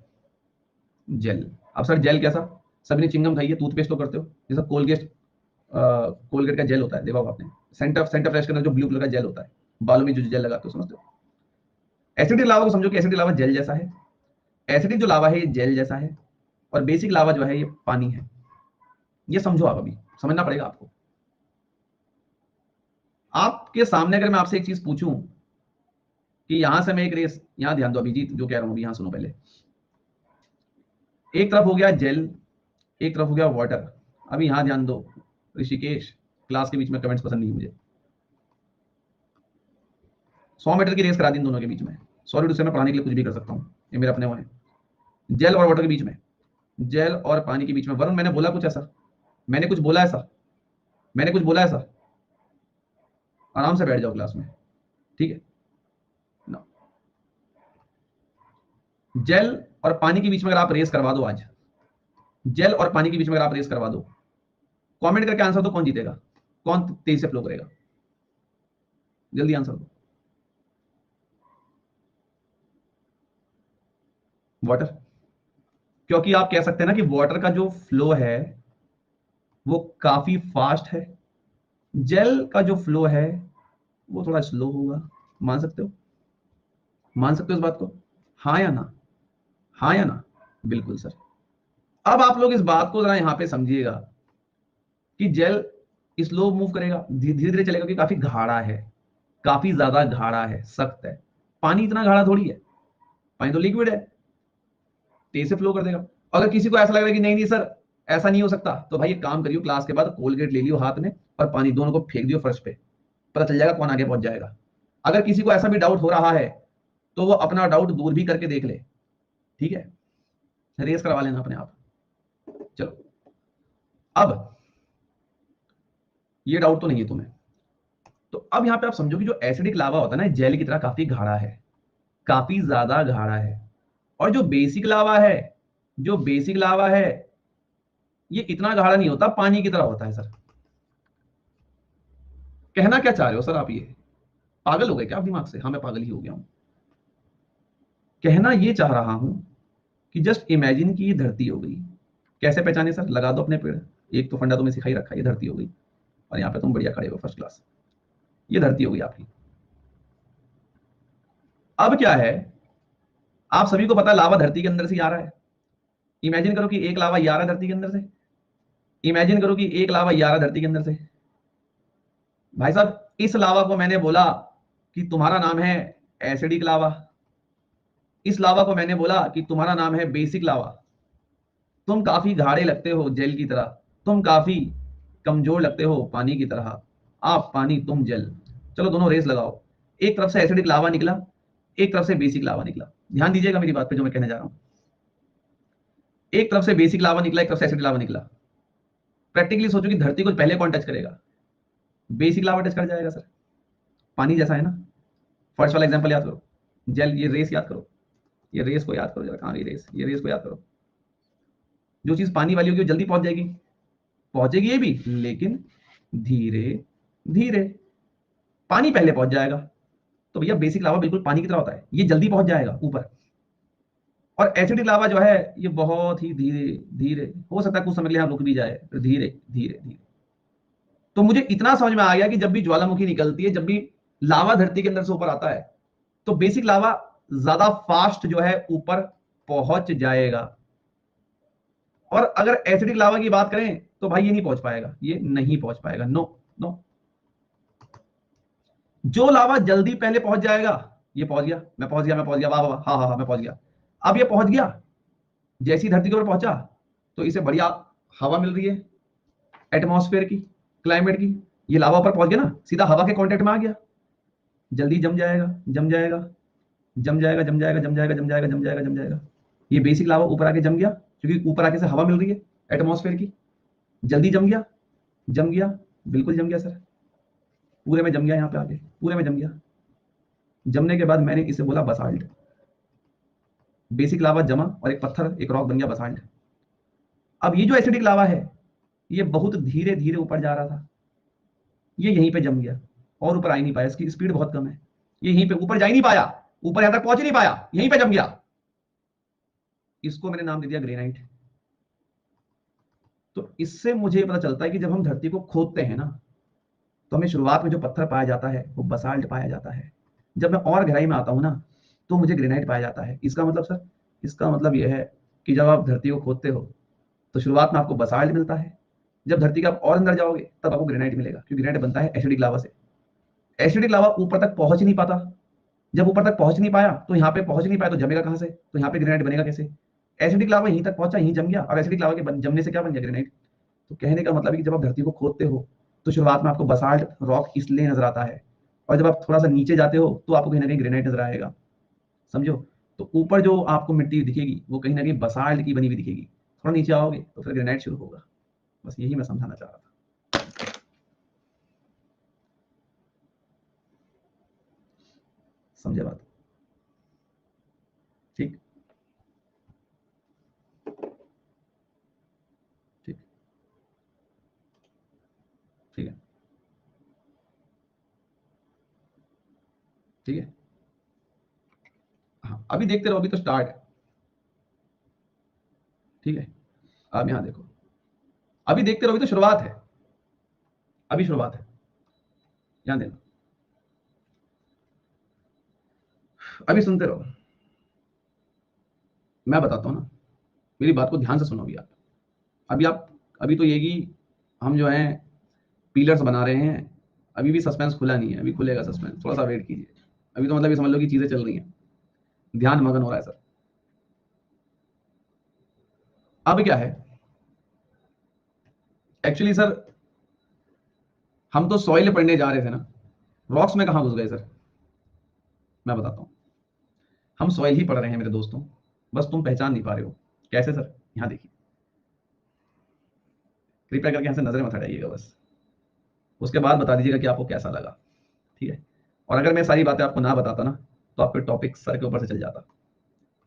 जेल। अब सर जेल कैसा? सभी ने चिंगम खाई है, टूथपेस्ट तो करते हो, जैसा कोलगेट, कोलगेट का जेल होता है, देखा होगा आपने, सेंटर फ्रेश के अंदर जो ब्लू कलर का जेल होता है, बालों में जो जेल लगाते हो, समझते हो? एसिडिक लावा को समझो कि एसिडिक लावा जेल जैसा है, एसिडिक जो लावा है ये जेल जैसा है, और बेसिक लावा जो है ये पानी है। ये समझो, आप अभी समझना पड़ेगा आपको। आपके सामने अगर मैं आपसे एक चीज पूछूं कि यहां से मैं एक रेस, यहां ध्यान दो अभिजीत, जो कह रहा हूं अभी यहां सुनो पहले, एक तरफ हो गया जेल, एक तरफ हो गया वाटर। अभी यहां ध्यान दो ऋषिकेश, क्लास के बीच में कमेंट्स पसंद नहीं मुझे, 100 मीटर की रेस करा दी इन दोनों के बीच में, सॉरी टू से मैं पढ़ाने के लिए कुछ भी कर सकता हूं, ये मेरे अपने वो हैं। जेल और वाटर के बीच में, जेल और पानी के बीच में, वरुण मैंने बोला कुछ ऐसा? मैंने कुछ बोला ऐसा? मैंने कुछ बोला ऐसा? आराम से बैठ जाओ क्लास में, ठीक है ना? जेल और पानी के बीच में अगर आप रेस करवा दो आज, जेल और पानी के बीच में अगर आप रेस करवा दो, कमेंट करके आंसर दो कौन जीतेगा, कौन तेज से फ्लो करेगा, जल्दी आंसर दो। वाटर, क्योंकि आप कह सकते हैं ना कि वाटर का जो फ्लो है वो काफी फास्ट है, जेल का जो फ्लो है वो थोड़ा स्लो होगा। मान सकते हो? मान सकते हो इस बात को? हाँ या ना? हाँ या ना? बिल्कुल सर। अब आप लोग इस बात को जरा यहां पे समझिएगा कि जेल स्लो मूव करेगा, धीरे धीरे चलेगा, कि काफी गाढ़ा है, काफी ज्यादा गाढ़ा है, सख्त है। पानी इतना गाढ़ा थोड़ी है, पानी तो लिक्विड है, तेज से फ्लो कर देगा। अगर किसी को ऐसा लग रहा है कि नहीं नहीं सर ऐसा नहीं हो सकता, तो भाई एक काम करियो, क्लास के बाद कोलगेट ले लियो हाथ में और पानी दोनों को फेंक दियो फर्श पे, पता चल जाएगा कौन आगे पहुंच जाएगा। अगर किसी को ऐसा भी डाउट हो रहा है तो वो अपना डाउट दूर भी करके देख ले, ठीक है? रेस करवा लेना अपने आप। चलो, अब ये डाउट तो नहीं है तुम्हें, तो अब यहां पे आप समझो कि जो एसिडिक लावा होता है ना, जेल की तरह काफी गाढ़ा है, काफी ज्यादा गाढ़ा है। और जो बेसिक लावा है, जो बेसिक लावा है ये इतना गाढ़ा नहीं होता, पानी की तरह होता है सर। कहना क्या चाह रहे हो सर आप? ये पागल हो गए क्या आप दिमाग से? हाँ मैं पागल ही हो गया हूं। कहना ये चाह रहा हूं कि जस्ट इमेजिन कि ये धरती हो गई। कैसे पहचाने सर? लगा दो अपने पेड़, एक तो फंडा तुम्हें सिखाई रखा है, ये धरती हो गई, और यहाँ पे तुम बढ़िया खड़े हो फर्स्ट क्लास, ये धरती हो गई आपकी। अब क्या है, आप सभी को पता है लावा धरती के अंदर से ही आ रहा है। इमेजिन करो कि एक लावा ये आ रहा है धरती के अंदर से, इमेजिन करो कि एक लावा ये आ रहा है धरती के अंदर से। भाई साहब इस लावा को मैंने बोला कि तुम्हारा नाम है एसिडिक लावा, इस लावा को मैंने बोला कि तुम्हारा नाम है बेसिक लावा। तुम काफी गाढ़े लगते हो जेल की तरह, तुम काफी कमजोर लगते हो पानी की तरह, आप पानी तुम जेल। चलो दोनों रेस लगाओ, एक तरफ से एसिडिक लावा निकला, एक तरफ से बेसिक लावा निकला। ध्यान दीजिएगा मेरी बात पे जो मैं कहने जा रहा हूं। एक तरफ से बेसिक लावा निकला, एक तरफ से एसिडिक लावा निकला। प्रैक्टिकली सोचो कि धरती को पहले कौन टच करेगा? बेसिक लावा टच कर जाएगा सर, पानी जैसा है ना। फर्स्ट वाला एग्जांपल याद करो, जेल, ये रेस याद करो, ये रेस को याद करो जरा, कहां गई रेस? ये रेस को याद करो। जो चीज पानी वाली होगी वो जल्दी पहुंच जाएगी, पहुंचेगी ये भी, लेकिन धीरे धीरे। पानी पहले पहुंच जाएगा, तो भैया बेसिक लावा बिल्कुल पानी की तरह होता है, ये जल्दी पहुंच जाएगा ऊपर। और एसिडिक लावा जो है ये बहुत ही धीरे धीरे, हो सकता है कुछ समय के लिए यहाँ रुक भी जाए, धीरे धीरे धीरे। तो मुझे इतना समझ में आ गया कि जब भी ज्वालामुखी निकलती है, जब भी लावा धरती के अंदर से ऊपर आता है, तो बेसिक लावा ज्यादा फास्ट जो है ऊपर पहुंच जाएगा। और अगर एसिडिक लावा की बात करें तो भाई ये नहीं पहुंच पाएगा, ये नहीं पहुंच पाएगा, नो नो। जो लावा जल्दी पहले पहुंच जाएगा, ये पहुंच गया, मैं पहुंच गया, मैं पहुंच गया, वाह वाह, हाँ हाँ हाँ, मैं पहुंच गया। अब ये पहुंच गया, जैसी धरती के ऊपर पहुंचा तो इसे बढ़िया हवा मिल रही है, एटमॉस्फेयर की, क्लाइमेट की। ये लावा पर पहुंच गया ना, सीधा हवा के कांटेक्ट में आ गया, जल्दी जम जाएगा, जम जाएगा, जम जाएगा, जम जाएगा, जम जाएगा, जम जाएगा, जम जाएगा, जम जाएगा। ये बेसिक लावा ऊपर आके जम गया, क्योंकि ऊपर आके से हवा मिल रही है एटमॉस्फेयर की, जल्दी जम गया, जम गया, बिल्कुल जम गया सर, पूरे में जम गया, यहाँ पे आके पूरे में जम गया। जमने के बाद मैंने इसे बोला बसाल्ट। बेसिक लावा जमा और एक पत्थर, एक रॉक बन गया बसाल्ट। अब ये जो एसिडिक लावा है, ये बहुत धीरे धीरे ऊपर जा रहा था, ये यहीं पे जम गया और ऊपर आ ही नहीं पाया, इसकी स्पीड बहुत कम है, ये यहीं पे ऊपर जा ही नहीं पाया, ऊपर यहां तक पहुंच ही नहीं पाया, यहीं पे जम गया। इसको मैंने नाम दे दिया ग्रेनाइट। तो इससे मुझे पता चलता है कि जब हम धरती को खोदते हैं ना, तो हमें शुरुआत में जो पत्थर पाया जाता है वो बसाल्ट पाया जाता है। जब मैं और गहराई में आता हूं ना, तो मुझे ग्रेनाइट पाया जाता है। इसका मतलब सर, इसका मतलब यह है कि जब आप धरती को खोदते हो तो शुरुआत में आपको बसाल्ट मिलता है, जब धरती का आप और अंदर जाओगे तब आपको ग्रेनाइट मिलेगा, क्योंकि ग्रेनाइट बनता है एसिडिक लावा से। एसिडिक लावा ऊपर तक पहुंच नहीं पाता, जब ऊपर तक पहुंच नहीं पाया तो यहाँ पे पहुंच नहीं पाया तो जमेगा कहां से, तो यहाँ पे ग्रेनाइट बनेगा कैसे? एसिडिक लावा यहीं तक पहुंचा, यहीं जम गया, अब एसिडिक लावा के जमने से क्या बन गया? ग्रेनाइट। तो कहने का मतलब है कि जब आप धरती को खोदते हो तो शुरुआत में आपको बसाल्ट रॉक इसलिए नजर आता है, और जब आप थोड़ा सा नीचे जाते हो तो आपको कहीं ना कहीं ग्रेनाइट नजर आएगा, समझो। तो ऊपर जो आपको मिट्टी दिखेगी वो कहीं ना कहीं बसाल्ट की बनी हुई दिखेगी, थोड़ा नीचे आओगे तो फिर ग्रेनाइट शुरू होगा। बस यही मैं समझाना चाह रहा था। समझे बात? ठीक, ठीक, ठीक है, ठीक है। हाँ, अभी देखते रहो, अभी तो स्टार्ट है, ठीक है। आप यहाँ देखो, अभी देखते रहो, अभी तो शुरुआत है, अभी शुरुआत है, यहाँ देना, अभी सुनते रहो, मैं बताता हूँ ना, मेरी बात को ध्यान से सुनो अभी आप। अभी आप, अभी तो ये कि हम जो है पिलर्स बना रहे हैं, अभी भी सस्पेंस खुला नहीं है, अभी खुलेगा सस्पेंस, थोड़ा सा वेट कीजिए। अभी तो मतलब ये समझ लो कि चीजें चल रही हैं, ध्यान मगन हो रहा है सर। अब क्या है, एक्चुअली सर, हम तो सॉइल पढ़ने जा रहे थे ना, रॉक्स में कहां घुस गए सर? मैं बताता हूँ, हम सॉइल ही पढ़ रहे हैं मेरे दोस्तों, बस तुम पहचान नहीं पा रहे हो। कैसे सर? यहाँ देखिए, कृपया करके यहाँ से नजरें मत हटाइएगा बस, उसके बाद बता दीजिएगा कि आपको कैसा लगा, ठीक है? और अगर मैं सारी बातें आपको ना बताता ना, तो आपके टॉपिक सर के ऊपर से चल जाता,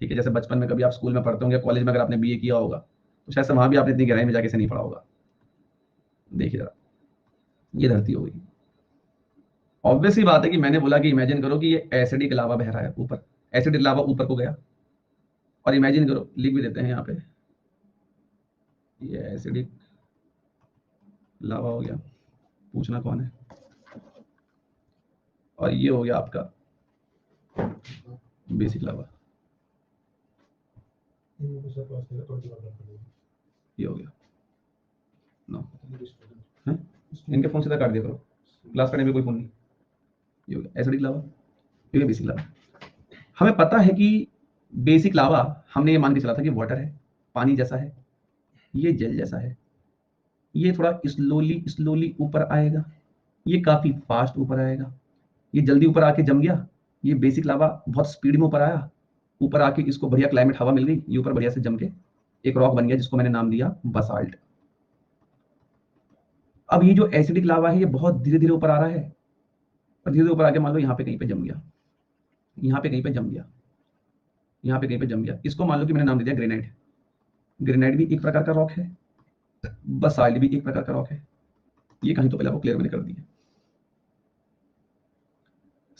ठीक है? जैसे बचपन में कभी आप स्कूल में पढ़ते होंगे, कॉलेज में अगर आपने बीए किया होगा, तो शायद से वहां भी आपने इतनी गहराई में जाके से नहीं पढ़ा होगा। देखिए जरा, ये धरती हो गई। ऑब्वियस ही बात है कि मैंने बोला कि इमेजिन करो कि ये एसिडिक लावा बह रहा है ऊपर, एसिडिक लावा ऊपर को गया, और इमेजिन करो, लिख भी देते हैं यहाँ पे, ये एसिडिक लावा हो गया, पूछना कौन है, और ये हो गया आपका बेसिक लावा, ये हो गया। नो है, इनके फोन सीधा काट दिया करो, क्लास करने में कोई फोन नहीं। ये हो गया एसिडिक लावा, ये बेसिक लावा। हमें पता है कि बेसिक लावा, हमने ये मान के चला था कि वाटर है, पानी जैसा है, ये जेल जैसा है, ये थोड़ा स्लोली स्लोली ऊपर आएगा, ये काफी फास्ट ऊपर आएगा, ये जल्दी ऊपर आके जम गया, ये बेसिक लावा बहुत स्पीड में ऊपर आया, ऊपर आके इसको बढ़िया क्लाइमेट हवा मिल गई, ये ऊपर बढ़िया से जम के एक रॉक बन गया जिसको मैंने नाम दिया बसाल्ट। अब ये जो एसिडिक लावा है ये बहुत धीरे धीरे ऊपर आ रहा है, और धीरे धीरे ऊपर आके मान लो यहाँ पे कहीं पे जम गया, यहाँ पे कहीं पे जम गया, यहाँ पे कहीं पे जम गया, इसको मान लो कि मैंने नाम दे दिया ग्रेनाइट। ग्रेनाइट भी एक प्रकार का रॉक है, बसाल्ट भी एक प्रकार का रॉक है। ये कहीं तो पहले आपको क्लियर मैंने कर दिया।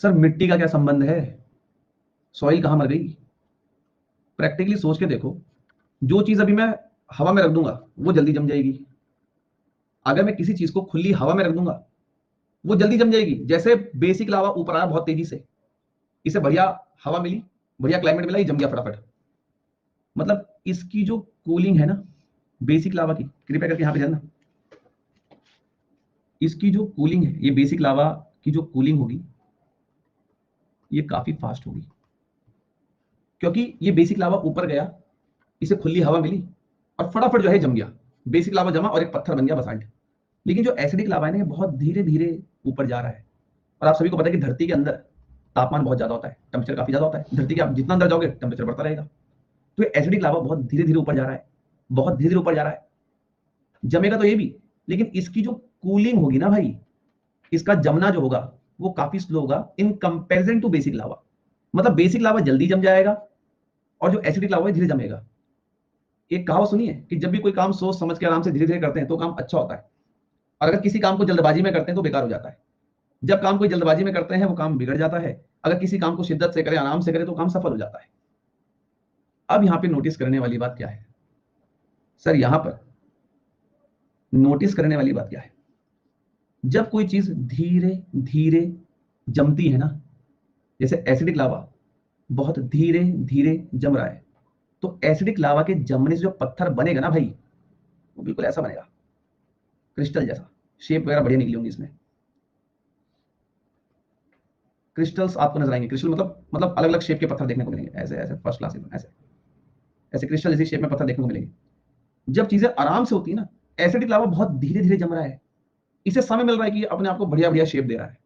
सर मिट्टी का क्या संबंध है, सॉइल कहां मर गई? प्रैक्टिकली सोच के देखो, जो चीज अभी मैं हवा में रख दूंगा वो जल्दी जम जाएगी, अगर मैं किसी चीज को खुली हवा में रख दूंगा वो जल्दी जम जाएगी। जैसे बेसिक लावा ऊपर आया बहुत तेजी से, इसे बढ़िया हवा मिली, बढ़िया क्लाइमेट मिला, ये जम गया फटाफट। मतलब इसकी जो कूलिंग है ना बेसिक लावा की, कृपया करके यहां पे जानना, इसकी जो कूलिंग है, ये बेसिक लावा की जो कूलिंग होगी ये काफी फास्ट होगी, क्योंकि ये बेसिक लावा ऊपर गया, इसे खुली हवा मिली और फटाफट जो है जम गया, बेसिक लावा जमा और एक पत्थर बन गया बसाल्ट। लेकिन जो एसिडिक लावा है ना, ये बहुत धीरे धीरे ऊपर जा रहा है। और आप सभी को पता है कि धरती के अंदर तापमान बहुत ज्यादा होता है, टेम्परेचर काफी ज्यादा होता है। धरती के आप जितना अंदर जाओगे टेम्परेचर बढ़ता रहेगा। तो ये एसिडिक लावा बहुत धीरे धीरे ऊपर जा रहा है, बहुत धीरे धीरे ऊपर जा रहा है। जमेगा तो ये भी, लेकिन इसकी जो कूलिंग होगी ना भाई, इसका जमना जो होगा वो काफी स्लो होगा in comparison to basic lava. मतलब बेसिक लावा जल्दी जम जाएगा और जो एसिडिक लावा है धीरे जमेगा। एक कहावत सुनिए कि जब भी कोई काम सोच समझ के आराम से धीरे धीरे करते हैं तो काम अच्छा होता है, और अगर किसी काम को जल्दबाजी में करते हैं तो बेकार हो जाता है। जब काम कोई जल्दबाजी में करते हैं वो काम बिगड़ जाता है, अगर किसी काम को शिद्दत से करें, आराम से करें, तो काम सफल हो जाता है। अब यहां पे नोटिस करने वाली बात क्या है सर? यहां पर नोटिस करने वाली बात क्या है? जब कोई चीज धीरे धीरे जमती है ना, जैसे एसिडिक लावा बहुत धीरे धीरे जम रहा है, तो एसिडिक लावा के जमने से जो पत्थर बनेगा ना भाई, वो बिल्कुल ऐसा बनेगा, क्रिस्टल जैसा। शेप वगैरह बढ़िया निकली होंगी इसमें। क्रिस्टल्स आपको नजर आएंगे। क्रिस्टल मतलब अलग अलग शेप के पत्थर देखने को मिलेंगे, ऐसे ऐसे फर्स्ट क्लास एकदम ऐसे ऐसे क्रिस्टल जैसी शेप में पत्थर देखने को मिलेंगे। जब चीजें आराम से होती है ना, एसिडिक लावा बहुत धीरे धीरे जम रहा है, इसे समय मिल रहा है कि ये अपने आप को बढ़िया बढ़िया शेप दे रहा है।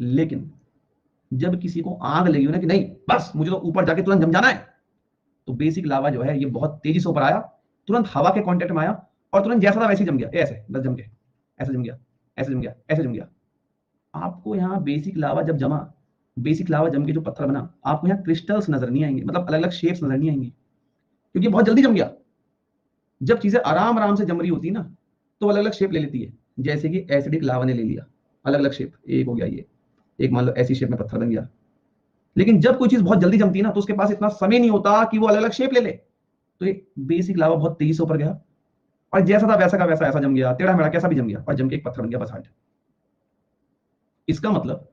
लेकिन जब किसी को आग लगी हो ना कि नहीं बस मुझे तो ऊपर जाके तुरंत जम जाना है, तो बेसिक लावा जो है ये बहुत तेजी से ऊपर आया, तुरंत हवा के कांटेक्ट में आया और तुरंत जैसा था वैसे ही जम गया। ऐसे बस जम के ऐसे जम गया, ऐसे जम गया, ऐसे जम गया। आपको यहाँ बेसिक लावा जब जमा, बेसिक लावा जम के जो पत्थर बना, आपको यहाँ क्रिस्टल्स नजर नहीं आएंगे, मतलब अलग अलग शेप्स नजर नहीं आएंगी, क्योंकि बहुत जल्दी जम गया। जब चीजें आराम आराम से जम रही होती है ना, तो अलग अलग शेप ले लेती है। जैसे कि एसिडिक लावा ने ले लिया अलग अलग शेप, एक हो गया ये, एक मान लो ऐसी शेप में पत्थर बन गया। लेकिन जब कोई चीज बहुत जल्दी जमती है ना, तो उसके पास इतना समय नहीं होता कि वो अलग अलग शेप ले ले। तो ये बेसिक लावा बहुत तेजी से ऊपर गया और जैसा था वैसा का वैसा ऐसा जम गया, टेढ़ा मेढ़ा कैसा भी जम गया और जम के एक पत्थर बन गया बस। इसका मतलब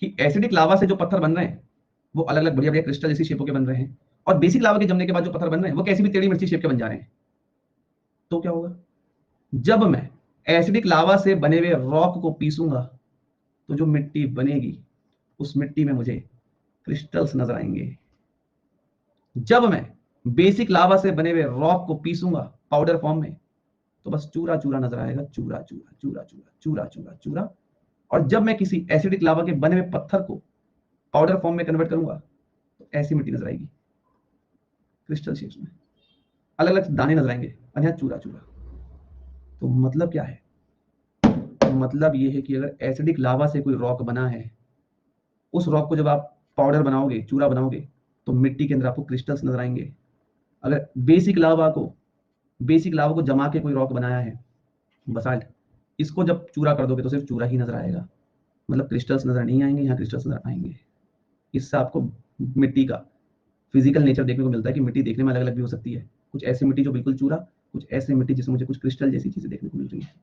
कि एसिडिक लावा से जो पत्थर बन रहे हैं वो अलग अलग बढ़िया बढ़िया क्रिस्टल जैसी शेपों के बन रहे हैं, और बेसिक लावा के जमने के बाद जो पत्थर बन रहे हैं वो कैसी भी टेढ़ी मिर्ची शेप के बन जा रहे हैं। तो क्या होगा? जब मैं एसिडिक लावा से बने हुए रॉक को पीसूंगा, तो जो मिट्टी बनेगी उस मिट्टी में मुझे क्रिस्टल्स नजर आएंगे। जब मैं बेसिक लावा से बने हुए रॉक को पीसूंगा पाउडर फॉर्म में, तो बस चूरा चूरा नजर आएगा, चूरा चूरा चूरा चूरा चूरा चूरा चूरा। और जब मैं किसी एसिडिक लावा के बने हुए पत्थर को पाउडर फॉर्म में कन्वर्ट करूंगा, तो ऐसी मिट्टी नजर आएगी क्रिस्टल शेप्स में, अलग अलग दाने नजर आएंगे और यहाँ चूरा चूरा। तो मतलब क्या है? मतलब ये है कि अगर एसिडिक लावा से कोई रॉक बना है, उस रॉक को जब आप पाउडर बनाओगे, चूरा बनाओगे, तो मिट्टी के अंदर आपको क्रिस्टल्स नजर आएंगे। अगर बेसिक लावा को जमा के कोई रॉक बनाया है, बसाल्ट, इसको जब चूरा कर दोगे तो सिर्फ चूरा ही नजर आएगा, मतलब क्रिस्टल्स नजर नहीं आएंगे, यहाँ क्रिस्टल्स नजर आएंगे। इससे आपको मिट्टी का फिजिकल नेचर देखने को मिलता है कि मिट्टी देखने में अलग अलग भी हो सकती है। कुछ ऐसी मिट्टी जो बिल्कुल चूरा, कुछ ऐसी मिट्टी जिसमें मुझे कुछ क्रिस्टल जैसी चीजें देखने को मिल रही है।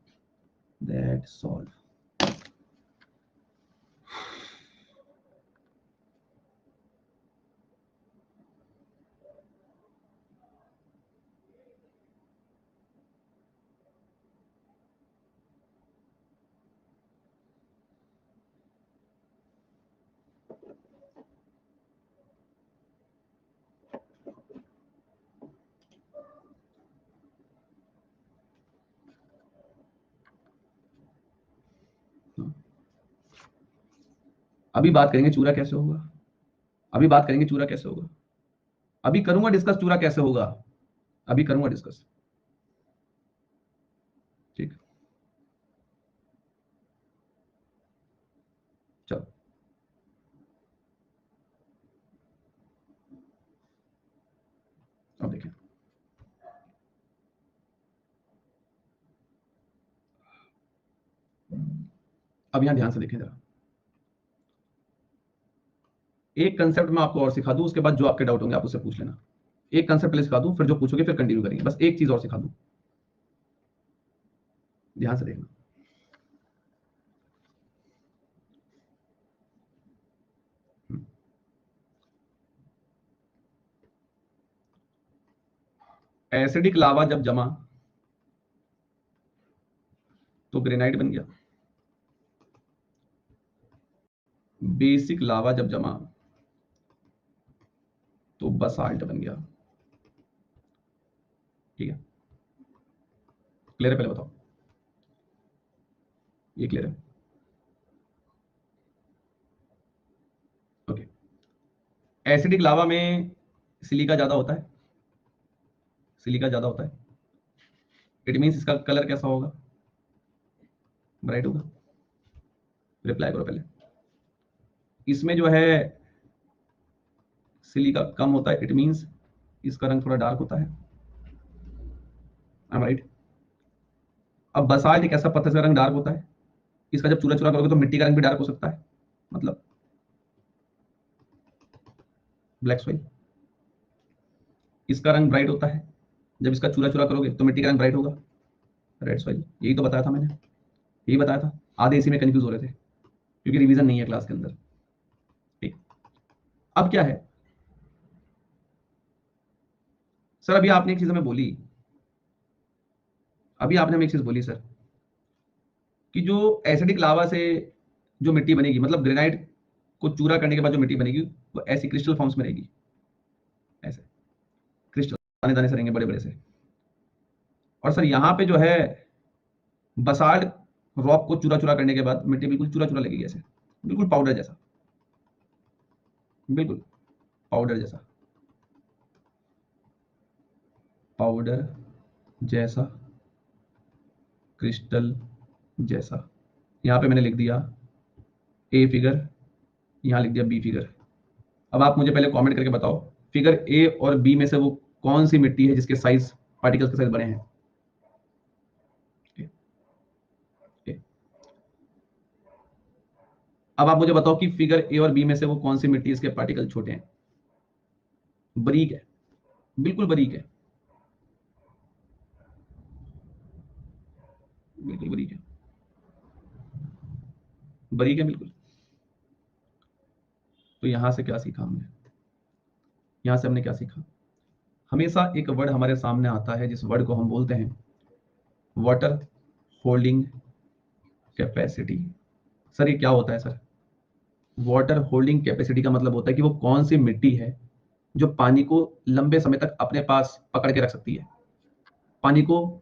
That's all. अभी बात करेंगे चूरा कैसे होगा, अभी बात करेंगे चूरा कैसे होगा, अभी करूंगा डिस्कस चूरा कैसे होगा, अभी करूंगा डिस्कस। ठीक, चलो। अब देखें, अब यहां ध्यान से देखें जरा। एक कंसेप्ट मैं आपको और सिखा दूं, उसके बाद जो आपके डाउट होंगे आप उससे पूछ लेना। एक कंसेप्ट पहले सिखा दूं, फिर जो पूछोगे फिर कंटिन्यू करेंगे। बस एक चीज और सिखा दूं, ध्यान से देखना। एसिडिक लावा जब जमा तो ग्रेनाइट बन गया। बेसिक लावा जब जमा तो बसाल्ट बन गया। ठीक है, क्लियर है? पहले बताओ, ये क्लियर है? ओके। एसिडिक लावा में सिलिका ज्यादा होता है, सिलिका ज्यादा होता है। इट मीन्स इसका कलर कैसा होगा? ब्राइट होगा। रिप्लाई करो पहले। इसमें जो है सिलिका कम होता है, इट मीन्स इसका रंग थोड़ा डार्क होता है। I am right? अब बसाल्ट एक ऐसा पत्थर का रंग डार्क होता है, इसका जब चूरा चूरा करोगे तो मिट्टी का रंग भी डार्क हो सकता है, मतलब ब्लैक सॉइल। इसका रंग ब्राइट होता है, जब इसका चूरा चूरा करोगे तो मिट्टी का रंग ब्राइट होगा, रेड सॉइल। यही तो बताया था मैंने, यही बताया था। आधे इसी में कंफ्यूज हो रहे थे क्योंकि रिवीजन नहीं है क्लास के अंदर। ठीक, अब क्या है सर? अभी आपने एक चीज हमें बोली, अभी आपने हमें एक चीज बोली सर, कि जो एसिडिक लावा से जो मिट्टी बनेगी, मतलब ग्रेनाइट को चूरा करने के बाद जो मिट्टी बनेगी वो ऐसी क्रिस्टल फॉर्म्स में रहेगी, ऐसे क्रिस्टल दाने दाने से रहेंगे, बड़े बड़े से। और सर यहाँ पे जो है बसाल्ट रॉक को चूरा चूरा करने के बाद मिट्टी बिल्कुल चूरा चूरा लगेगी, ऐसे बिल्कुल पाउडर जैसा, बिल्कुल पाउडर जैसा, पाउडर जैसा, क्रिस्टल जैसा। यहाँ पे मैंने लिख दिया ए फिगर, यहाँ लिख दिया बी फिगर। अब आप मुझे पहले कमेंट करके बताओ, फिगर ए और बी में से वो कौन सी मिट्टी है जिसके साइज पार्टिकल्स के साइज बड़े हैं? अब आप मुझे बताओ कि फिगर ए और बी में से वो कौन सी मिट्टी इसके पार्टिकल छोटे हैं? बारीक है, बिल्कुल बारीक है, बिल्कुल बारीक है, बारीक है बिल्कुल। तो यहां से क्या सीखा हमने? यहां से हमने क्या सीखा? हमेशा एक वर्ड हमारे सामने आता है जिस वर्ड को हम बोलते हैं वाटर होल्डिंग कैपेसिटी। सर ये क्या होता है सर? वाटर होल्डिंग कैपेसिटी का मतलब होता है कि वो कौन सी मिट्टी है जो पानी को लंबे समय तक अपने पास पकड़ के रख सकती है, पानी को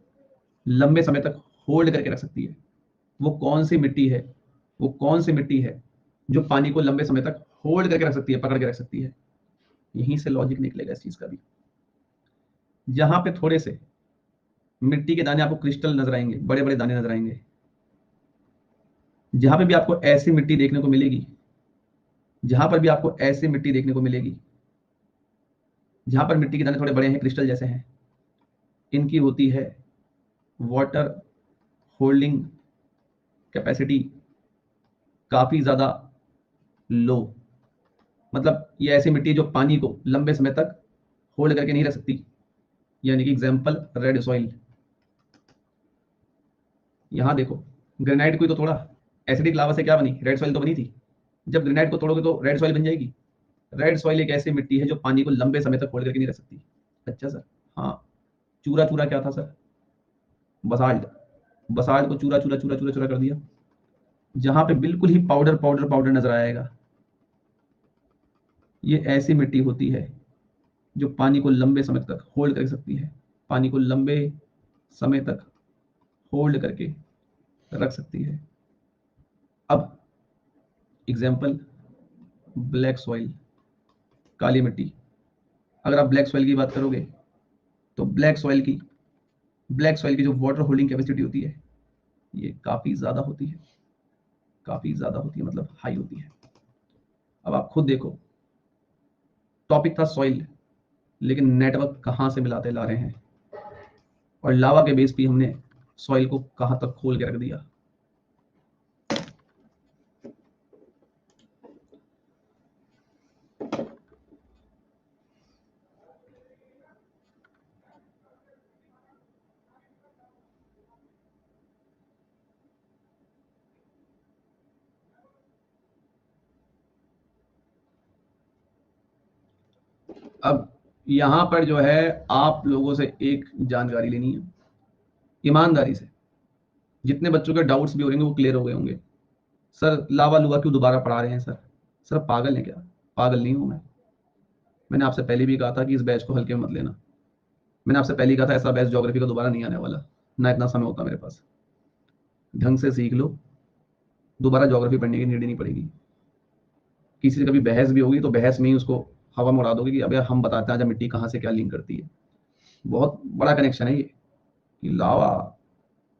लंबे समय तक होल्ड करके रख सकती है। वो कौन सी मिट्टी है, वो कौन सी मिट्टी है जो पानी को लंबे समय तक होल्ड करके रख सकती है, पकड़ के रख सकती है? यहीं से लॉजिक निकलेगा इस चीज का भी। जहां पे थोड़े से मिट्टी के दाने आपको क्रिस्टल नजर आएंगे, बड़े बड़े दाने नजर आएंगे, जहां पे भी आपको ऐसी मिट्टी देखने को मिलेगी, जहां पर भी आपको ऐसी मिट्टी देखने को मिलेगी जहां पर मिट्टी के दाने थोड़े बड़े हैं, क्रिस्टल जैसे हैं, इनकी होती है वाटर होल्डिंग कैपेसिटी काफी ज्यादा लो। मतलब ये ऐसी मिट्टी जो पानी को लंबे समय तक होल्ड करके नहीं रख सकती, यानी कि एग्जाम्पल रेड सॉइल। यहां देखो, ग्रेनाइट को तो थोड़ा, एसिडिक लावा से क्या बनी? रेड सॉइल तो बनी थी। जब ग्रेनाइट को तोड़ोगे तो रेड सॉइल बन जाएगी। रेड सॉइल एक ऐसी मिट्टी है जो पानी को लंबे समय तक होल्ड करके नहीं रख सकती। अच्छा सर, हाँ। चूरा चूरा क्या था सर? बसाल्ट। बसाल्ट को चूरा चूरा चूरा चूरा चूरा कर दिया, जहां पे बिल्कुल ही पाउडर पाउडर पाउडर नजर आएगा, ये ऐसी मिट्टी होती है जो पानी को लंबे समय तक होल्ड कर सकती है, पानी को लंबे समय तक होल्ड करके रख सकती है। अब एग्जाम्पल ब्लैक सॉइल, काली मिट्टी। अगर आप ब्लैक सॉइल की बात करोगे तो ब्लैक सॉइल की जो वाटर होल्डिंग कैपेसिटी होती है ये काफी ज्यादा होती है, काफी ज्यादा होती है, मतलब हाई होती है। अब आप खुद देखो, टॉपिक था सॉइल, लेकिन नेटवर्क कहां से मिलाते ला रहे हैं, और लावा के बेस पे हमने सॉइल को कहां तक खोल के रख दिया। अब यहां पर जो है आप लोगों से एक जानकारी लेनी है, ईमानदारी से। जितने बच्चों के डाउट्स भी हो रहे हैं वो क्लियर हो गए होंगे। सर लावा लुवा क्यों दोबारा पढ़ा रहे हैं सर? सर पागल है क्या? पागल नहीं हूं मैं। मैंने आपसे पहले भी कहा था कि इस बैच को हल्के में मत लेना। मैंने आपसे पहले ही कहा था ऐसा बैच ज्योग्राफी का दोबारा नहीं आने वाला, ना इतना समय होता मेरे पास। ढंग से सीख लो, दोबारा ज्योग्राफी पढ़ने की नीड नहीं पड़ेगी। किसी से कभी बहस भी होगी तो बहस में ही उसको हवा में उड़ा दोगे कि अबे हम बताते हैं आज मिट्टी कहाँ से क्या लिंक करती है। बहुत बड़ा कनेक्शन है ये कि लावा,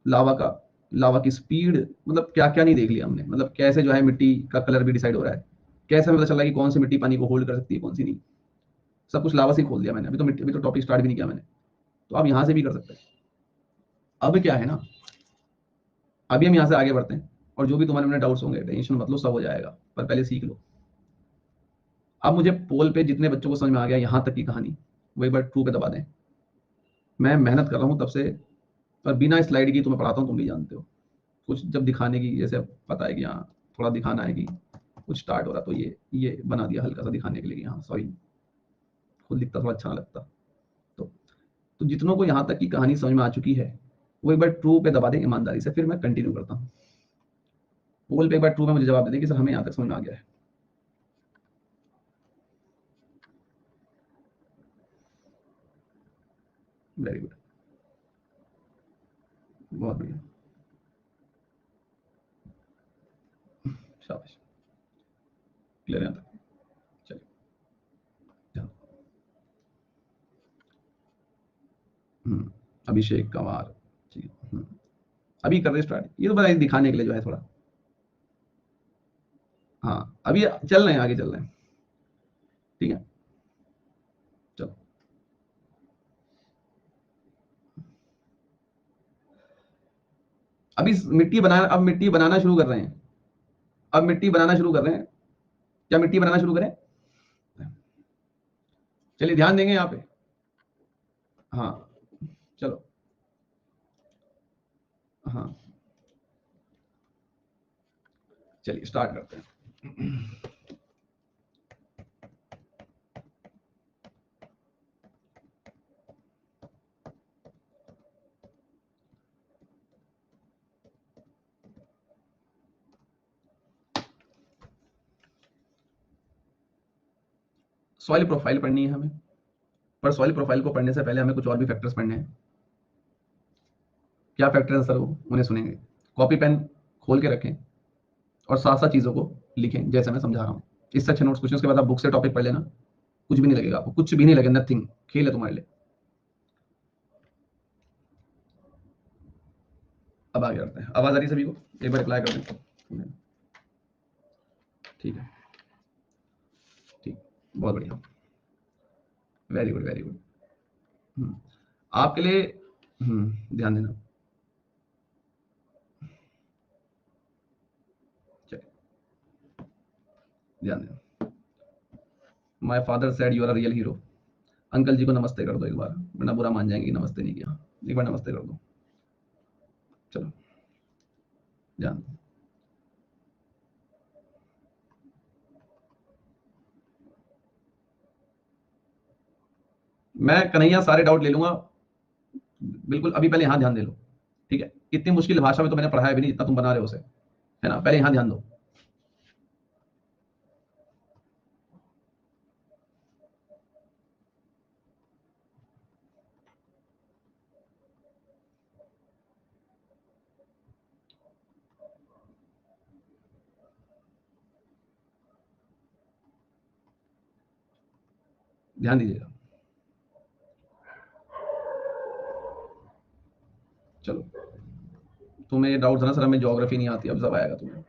लावा का लावा की स्पीड, मतलब क्या क्या नहीं देख लिया हमने। मतलब कैसे जो है मिट्टी का कलर भी डिसाइड हो रहा है, कैसे हमें पता चल रहा है कि कौन सी मिट्टी पानी को होल्ड कर सकती है, कौन सी नहीं। सब कुछ लावा से ही खोल दिया मैंने। अभी तो टॉपिक स्टार्ट भी नहीं किया मैंने। तो आप यहाँ से भी कर सकते हैं। अब क्या है ना, अभी हम यहाँ से आगे बढ़ते हैं और जो भी तुम्हारे में डाउट्स होंगे टेंशन मत लो, सब हो जाएगा, पर पहले सीख लो। अब मुझे पोल पे जितने बच्चों को समझ में आ गया यहाँ तक की कहानी, वो एक बार ट्रू पे दबा दें। मैं मेहनत कर रहा हूँ तब से, और बिना स्लाइड की तुम्हें पढ़ाता हूँ, तुम भी जानते हो। कुछ जब दिखाने की, जैसे पता है कि यहाँ थोड़ा दिखाना है कि कुछ स्टार्ट हो रहा, तो ये बना दिया हल्का सा दिखाने के लिए। यहाँ सॉरी, खुद दिखता थोड़ा अच्छा लगता। तो तो जितनों को यहाँ तक की कहानी समझ में आ चुकी है, वो एक बार ट्रू पे दबा दें ईमानदारी से, फिर मैं कंटिन्यू करता हूँ। पोल पे एक बार ट्रू में मुझे जवाब दे दें कि सर हमें यहाँ तक समझ में आ गया है। वेरी गुड, बहुत बढ़िया, शाबाश, क्लियर है यहाँ तक। चलिए ध्यान। अभिषेक कंवार, ठीक है। अभी कर रहे स्टार्ट, ये तो बताइए दिखाने के लिए जो है थोड़ा। हाँ अभी चल रहे हैं, आगे चल रहे हैं, ठीक है। चलो अभी मिट्टी बनाना, अब मिट्टी बनाना शुरू कर रहे हैं। अब मिट्टी बनाना शुरू कर रहे हैं। क्या मिट्टी बनाना शुरू करें? चलिए ध्यान देंगे यहाँ पे। हाँ चलो। हाँ चलिए स्टार्ट करते हैं। सॉइल प्रोफाइल पढ़नी है हमें, पर सॉइल प्रोफाइल को पढ़ने से पहले हमें कुछ और भी फैक्टर्स पढ़ने हैं। क्या फैक्टर्स सर? वो उन्हें सुनेंगे। कॉपी पेन खोल के रखें और साथ साथ चीजों को लिखें जैसे मैं समझा रहा हूँ। इससे अच्छे नोट्स क्वेश्चन के बाद आप बुक से टॉपिक पढ़ लेना, कुछ भी नहीं लगेगा आपको, कुछ भी नहीं लगेगा, नथिंग, खेल है तुम्हारे लिए। अब आगे बढ़ते हैं। आवाज आ रही सभी को? एक बार रिप्लाई कर दें। ठीक है, ठीक, बहुत बढ़िया, वेरी गुड वेरी गुड। आपके लिए ध्यान देना। चलिए ध्यान देना। My father said you are a real hero. Uncle ji को नमस्ते कर दो एक बार, वरना बुरा मान जाएंगे नमस्ते नहीं किया। एक बार नमस्ते कर दो। चलो ध्यान दो। मैं कन्हैया सारे डाउट ले लूंगा, बिल्कुल। अभी पहले यहाँ ध्यान दे लो, ठीक है। इतनी मुश्किल भाषा में तो मैंने पढ़ाया भी नहीं जितना तुम बना रहे हो उसे, है ना। पहले यहाँ ध्यान दो। ध्यान दीजिएगा। चलो, तुम्हें ये डाउट था ना सर हमें ज्योग्राफी नहीं आती, अब सब आएगा तुम्हें।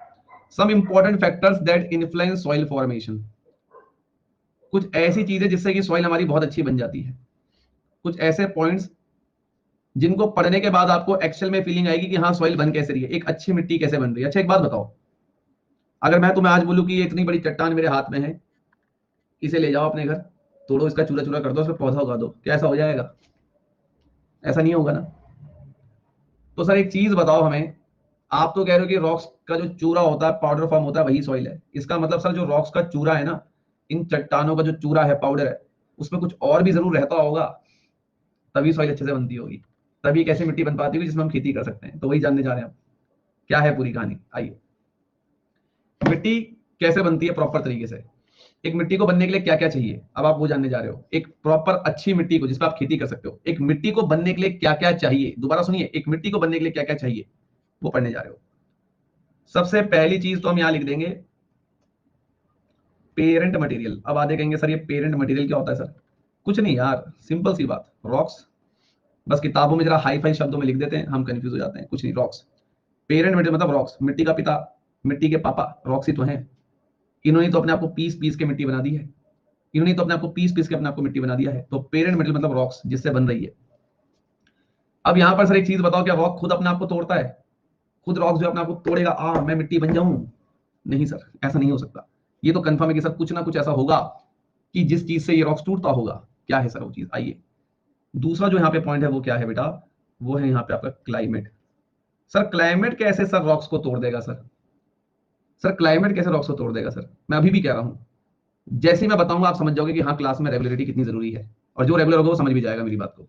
Some important factors that influence soil formation. कुछ ऐसी चीजें जिससे कि सॉइल हमारी बहुत अच्छी बन जाती है। कुछ ऐसे पॉइंट्स जिनको पढ़ने के बाद आपको एक्चुअल में फीलिंग आएगी कि हाँ सॉइल बन कैसे रही है, एक अच्छी मिट्टी कैसे बन रही है। अच्छा एक बात बताओ, अगर मैं तुम्हें आज बोलूं कि ये इतनी बड़ी चट्टान मेरे हाथ में है, इसे ले जाओ अपने घर, तोड़ो, इसका चूरा चूरा कर दो, उसमें पौधा उगा दो, क्या ऐसा हो जाएगा? ऐसा नहीं होगा ना। तो सर एक चीज बताओ हमें, आप तो कह रहे हो कि रॉक्स का जो चूरा होता है, पाउडर फॉर्म होता है, वही सॉइल है। इसका मतलब सर जो रॉक्स का चूरा है ना, इन चट्टानों का जो चूरा है, पाउडर है, उसमें कुछ और भी जरूर रहता होगा, तभी सॉइल अच्छे से बनती होगी। तभी एक ऐसी मिट्टी बन पाती होगी जिसमें हम खेती कर सकते हैं। तो वही जानने जा रहे हैं हम, क्या है पूरी कहानी। आइए, मिट्टी कैसे बनती है प्रॉपर तरीके से, एक मिट्टी को बनने के लिए क्या क्या चाहिए, अब आप वो जानने जा रहे हो। एक प्रॉपर अच्छी मिट्टी को जिस पर आप खेती कर सकते हो, एक मिट्टी को बनने के लिए क्या क्या चाहिए, दोबारा सुनिए, एक मिट्टी को बनने के लिए क्या क्या चाहिए, वो पढ़ने जा रहे हो। सबसे पहली चीज तो हम यहां लिख देंगे पेरेंट मटेरियल। अब आधे कहेंगे सर ये पेरेंट मटेरियल क्या होता है सर? कुछ नहीं यार, सिंपल सी बात, रॉक्स। बस किताबों में जरा हाई फाई शब्दों में लिख देते हैं, हम कंफ्यूज हो जाते हैं। कुछ नहीं, रॉक्स। पेरेंट मटेरियल मतलब रॉक्स, मिट्टी का पिता, मिट्टी के पापा रॉक्स ही तो हैं। इन्होंने तो अपने आप को पीस पीस के मिट्टी बना दी है, इन्होंने तो अपने आप को पीस पीस के अपने आप को मिट्टी बना दिया है। तो पेरेंट मटेरियल मतलब रॉक्स जिससे बन रही है। अब यहां पर सर एक चीज बताओ, क्या रॉक खुद अपने आप को तोड़ता है? खुद रॉक जो अपने आप को तोड़ेगा, मैं मिट्टी बन जाऊं? नहीं सर, ऐसा नहीं हो सकता। ये तो कंफर्म है कि सर कुछ ना कुछ ऐसा होगा कि जिस चीज से ये रॉक्स टूटता होगा। क्या है सर वो चीज? आइए, दूसरा जो यहाँ पे पॉइंट है वो क्या है बेटा? वो है यहाँ पे आपका क्लाइमेट। सर क्लाइमेट कैसे सर रॉक्स को तोड़ देगा सर? सर क्लाइमेट कैसे रॉक्स को तोड़ देगा सर? मैं अभी भी कह रहा हूं, जैसे ही मैं बताऊंगा आप समझ जाओगे कि हाँ क्लास में रेगुलरिटी कितनी जरूरी है, और जो रेगुलर होगा वो समझ भी जाएगा मेरी बात को।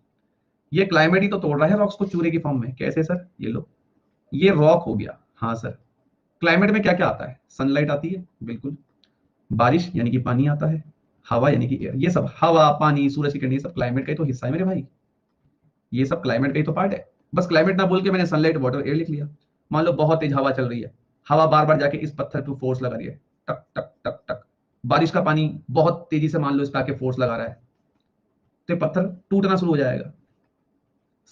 ये क्लाइमेट ही तो तोड़ रहा है रॉक्स को चूरे की फॉर्म में। कैसे सर? ये लो, ये रॉक हो गया। हाँ सर, क्लाइमेट में क्या क्या आता है? सनलाइट आती है, बिल्कुल। बारिश यानी कि पानी आता है, हवा यानी कि एयर। ये सब हवा, पानी, सूरज की किरणें, ये सब क्लाइमेट का ही तो हिस्सा है मेरे भाई। ये सब क्लाइमेट का ही तो पार्ट है। बस क्लाइमेट ना बोल के मैंने सनलाइट, वाटर, एयर लिख लिया। मान लो बहुत तेज हवा चल रही है, हवा बार बार जाके इस पत्थर पे फोर्स लगा रही है, टक टक टक टक। बारिश का पानी बहुत तेजी से मान लो इस पे आके फोर्स लगा रहा है, तो ये पत्थर टूटना शुरू हो जाएगा।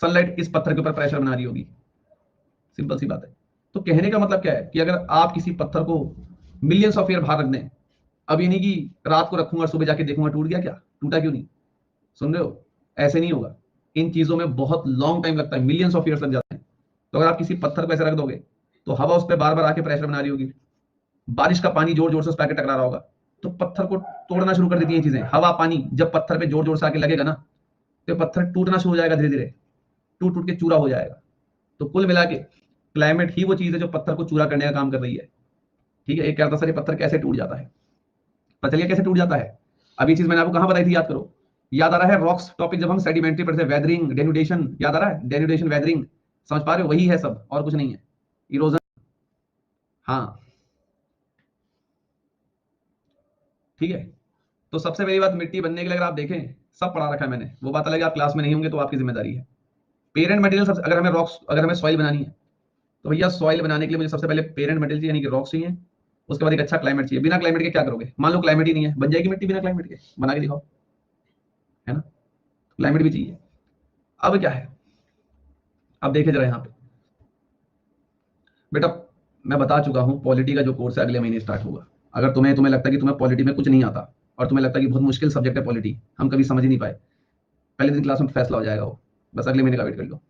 सनलाइट इस पत्थर के ऊपर प्रेशर बना रही होगी। सिंपल सी बात है। तो कहने का मतलब क्या है कि अगर आप किसी पत्थर को मिलियंस ऑफ ईयर बाहर रख दें, अब ये नहीं कि रात को रखूंगा और सुबह जाके देखूंगा टूट गया क्या, टूटा क्यों नहीं। सुन रहे हो? ऐसे नहीं होगा। इन चीजों में बहुत लॉन्ग टाइम लगता है, मिलियंस ऑफ ईयर्स लग जाते हैं। तो अगर आप किसी पत्थर को ऐसे रख दोगे, तो हवा उस पर बार बार आके प्रेशर बना रही होगी, बारिश का पानी जोर जोर से उस पर आके टकरा रहा होगा, तो पत्थर को तोड़ना शुरू कर देती है चीजें। हवा पानी जब पत्थर पे जोर जोर से आके लगेगा ना, तो पत्थर टूटना शुरू हो जाएगा, धीरे धीरे टूट टूट के चूरा हो जाएगा। तो कुल मिला के क्लाइमेट ही वो चीज है जो पत्थर को चूरा करने का काम कर रही है। ठीक है, एक क्या था सर, ये पत्थर कैसे टूट जाता है? पता चलिए कैसे टूट जाता है। अभी चीज मैंने आपको कहां बताई थी, याद करो। याद आ रहा है रॉक्स टॉपिक जब हम सेडिमेंट्री पढ़ते थे, वेदरिंग, डेनुडेशन, याद आ रहा है? डेनुडेशन, वेदरिंग, समझ पा रहे हो? वही है सब, और कुछ नहीं है। इरोजन, हाँ ठीक है। तो सबसे पहली बात, मिट्टी बनने के लिए अगर आप देखें, सब पढ़ा रखा है मैंने। वो बात अलग है, आप क्लास में नहीं होंगे तो आपकी जिम्मेदारी है। पेरेंट मटेरियल सबसे, अगर हमें रॉक्स, अगर हमें सॉइल बनानी है, तो भैया सॉइल बनाने के लिए मुझे सबसे पहले पेरेंट मटेरियल यानी कि रॉक्स चाहिए। उसके बाद एक अच्छा क्लाइमेट चाहिए। बिना क्लाइमेट के क्या करोगे? मान लो क्लाइमेट ही नहीं है, बन जाएगी मिट्टी बिना क्लाइमेट के? बना के दिखाओ, है ना? क्लाइमेट भी चाहिए। अब क्या है, अब देखे जरा यहाँ पे बेटा, मैं बता चुका हूं पॉलिटी का जो कोर्स है अगले महीने स्टार्ट होगा। अगर तुम्हें लगता है कि तुम्हें पॉलिटी में कुछ नहीं आता, और तुम्हें लगता है कि बहुत मुश्किल सब्जेक्ट है पॉलिटी, हम कभी समझ ही नहीं पाए, पहले दिन क्लास में फैसला हो जाएगा वो। बस अगले महीने का वेट कर लो।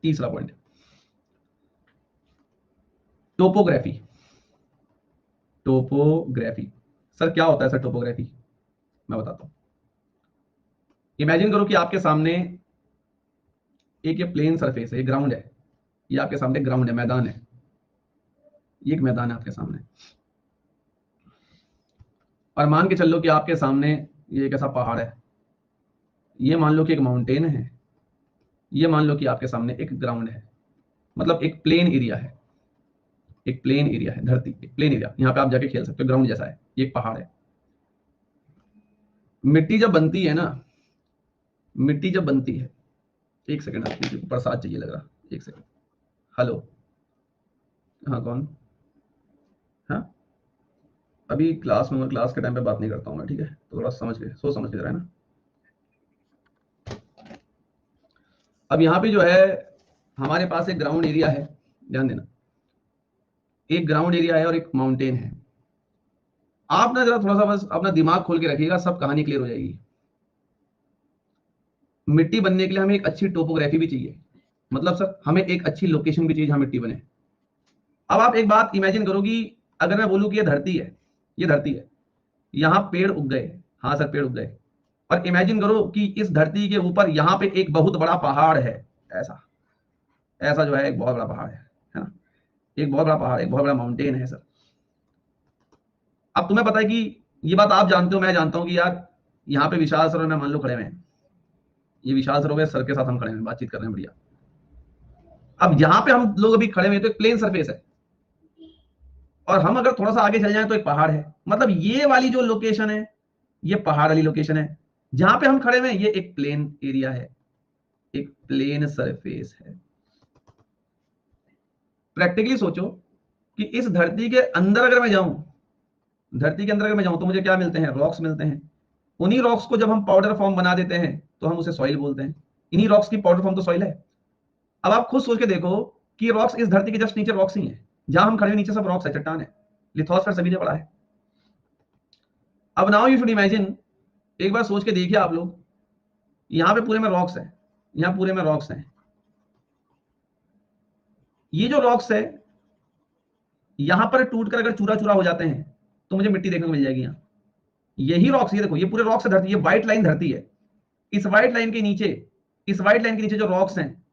तीसरा पॉइंट, टोपोग्राफी। टोपोग्राफी, सर क्या होता है सर टोपोग्राफी? मैं बताता हूं। इमेजिन करो कि आपके सामने एक ये प्लेन सरफेस है, ये ग्राउंड है, ये आपके सामने ग्राउंड है, मैदान है। ये एक मैदान है आपके सामने, और मान के चल लो कि आपके सामने ये एक ऐसा पहाड़ है, ये मान लो कि एक माउंटेन है, ये मान लो कि आपके सामने एक ग्राउंड है, मतलब एक प्लेन एरिया है। एक प्लेन एरिया है, धरती एक प्लेन एरिया, यहाँ पे आप जाके खेल सकते हो, ग्राउंड जैसा है, ये एक पहाड़ है। मिट्टी जब बनती है ना, मिट्टी जब बनती है, एक सेकंड, आपको प्रसाद चाहिए लग रहा, एक सेकंड। हेलो, हाँ कौन? हाँ, अभी क्लास में, क्लास के टाइम पे बात नहीं करता हूँ मैं, ठीक है? तो थोड़ा समझ के, सोच समझ के जरा, है ना? अब यहाँ पे जो है हमारे पास एक ग्राउंड एरिया है, ध्यान देना, एक ग्राउंड एरिया है और एक माउंटेन है। आप ना जरा थोड़ा सा बस अपना दिमाग खोल के रखिएगा, सब कहानी क्लियर हो जाएगी। मिट्टी बनने के लिए हमें एक अच्छी टोपोग्राफी भी चाहिए, मतलब सर हमें एक अच्छी लोकेशन भी चाहिए जहां मिट्टी बने। अब आप एक बात इमेजिन करो कि अगर मैं बोलूं कि ये धरती है, ये धरती है, यहां पेड़ उग गए, हाँ सर पेड़ उग गए, और इमेजिन करो कि इस धरती के ऊपर यहां पे एक बहुत बड़ा पहाड़ है, ऐसा, ऐसा जो है एक बहुत बड़ा पहाड़ है ना? एक बहुत बड़ा पहाड़, एक बहुत बड़ा माउंटेन है सर। अब तुम्हें पता है कि ये बात आप जानते हो, मैं जानता हूं कि यार यहाँ पे विशाल सर और मैं मान लो खड़े हुए हैं, ये विशाल सर हो गए, सर के साथ हम खड़े हैं, बातचीत कर रहे हैं, बढ़िया। अब यहाँ पे हम लोग अभी खड़े हुए हैं तो एक प्लेन सरफेस है, और हम अगर थोड़ा सा आगे चल जाएं तो एक पहाड़ है, मतलब ये वाली जो लोकेशन है ये पहाड़ वाली लोकेशन है, जहां पे हम खड़े हुए हैं ये एक प्लेन एरिया है, एक प्लेन सरफेस है। प्रैक्टिकली सोचो कि इस धरती के अंदर अगर मैं जाऊं, धरती के अंदर अगर मैं जाऊं तो मुझे क्या मिलते हैं, रॉक्स मिलते हैं। उन्हीं रॉक्स को जब हम पाउडर फॉर्म बना देते हैं तो हम उसे सॉइल बोलते हैं। इन्हीं रॉक्स की पाउडर फॉर्म तो सॉइल है। अब आप खुद सोच के देखो कि रॉक्स इस धरती के जस्ट नीचे रॉक्स ही हैं, जहां हम खड़े हैं नीचे सब रॉक्स है, चट्टान है, लिथोस्फीयर सभी ने पढ़ा है। अब नाउ यू शुड इमेजिन, एक बार सोच के देखिए आप लोग, यहां पे पूरे में रॉक्स है, यहां पूरे में रॉक्स हैं, ये जो रॉक्स है यहां पर टूटकर अगर चूरा चूरा हो जाते हैं तो मुझे मिट्टी देखने को मिल जाएगी। यहां यही रॉक्स, ये देखो ये पूरे रॉक्स है धरती, ये व्हाइट लाइन धरती है, इस व्हाइट लाइन के नीचे, इस व्हाइट लाइन के नीचे जो रॉक्स हैं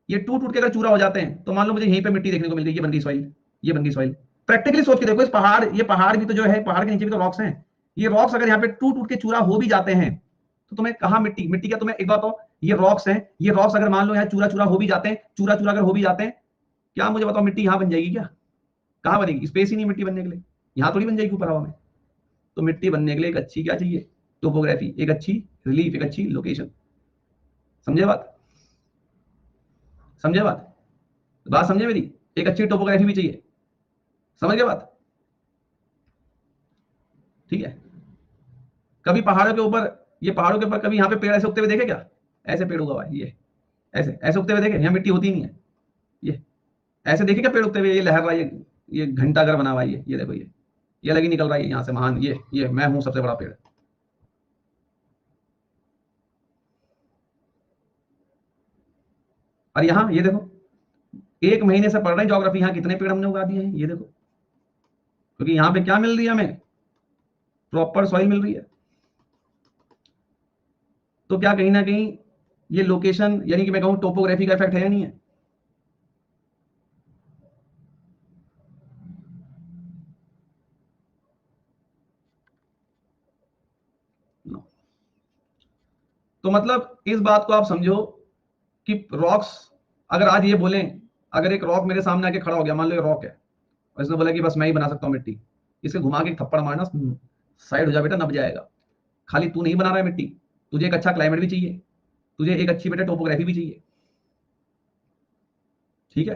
ये टूट टूट के अगर चूरा हो जाते हैं तो मान लो मुझे यहीं पे मिट्टी देखने को मिल गई, ये बन गई सॉइल, ये बन गई सॉइल। प्रैक्टिकली सोच के देखो, इस पहाड़, ये पहाड़ भी तो जो है, पहाड़ के नीचे भी तो रॉक्स हैं, ये रॉक्स अगर यहाँ पे टूट टूट के चूरा हो भी जाते हैं तो तुम्हें कहाँ मिट्टी, मिट्टी क्या तुम्हें एक बात हो, ये रॉक्स हैं, ये रॉक्स अगर मान लो यहाँ चूरा चूरा हो भी जाते हैं, चूरा चूरा अगर हो भी जाते हैं, क्या मुझे बताओ मिट्टी यहाँ बन जाएगी क्या? कहाँ बनेगी? स्पेस ही नहीं मिट्टी बनने के लिए, यहाँ थोड़ी बन जाएगी ऊपर हवा में। तो मिट्टी बनने के लिए एक अच्छी क्या चाहिए, टोपोग्राफी, एक अच्छी रिलीफ, एक अच्छी लोकेशन। समझे बात? समझे बात? बात समझे मेरी? एक अच्छी टोपोग्राफी भी चाहिए। समझ गए बात? ठीक है। कभी पहाड़ों के ऊपर, ये पहाड़ों के ऊपर कभी यहाँ पे पेड़ ऐसे उगते हुए देखे क्या? ऐसे पेड़ उगा हुआ है, ये ऐसे ऐसे उगते हुए देखे? यहाँ मिट्टी होती नहीं है, ये ऐसे देखे क्या पेड़ उगते हुए? ये लहर रहा है, ये घंटा घर बना हुआ है, ये देखो, ये अलग ही निकल रहा है यहाँ से महान, ये मैं हूं सबसे बड़ा पेड़। और यहाँ ये देखो, एक महीने से पढ़ रहे हैं ज्योग्राफी, यहाँ कितने पेड़ हमने उगा दिए हैं, ये देखो। क्योंकि यहाँ पे क्या मिल रही है हमें, प्रॉपर सॉइल मिल रही है। तो क्या कहीं ना कहीं ये लोकेशन, यानी कि मैं कहूँ टोपोग्राफी का इफेक्ट है या नहीं है? No. तो मतलब इस बात को आप समझो कि रॉक्स, अगर आज ये बोलें, अगर एक रॉक मेरे सामने आके खड़ा हो गया, मान लो ये रॉक है, और इसने बोला कि बस मैं ही बना सकता हूँ मिट्टी, इसे घुमा के एक थप्पड़ मारना, साइड हो जा बेटा, नब जाएगा। खाली तू नहीं बना रहा है मिट्टी, तुझे एक अच्छा क्लाइमेट भी चाहिए, तुझे एक अच्छी बेटा टोपोग्राफी भी चाहिए। ठीक है।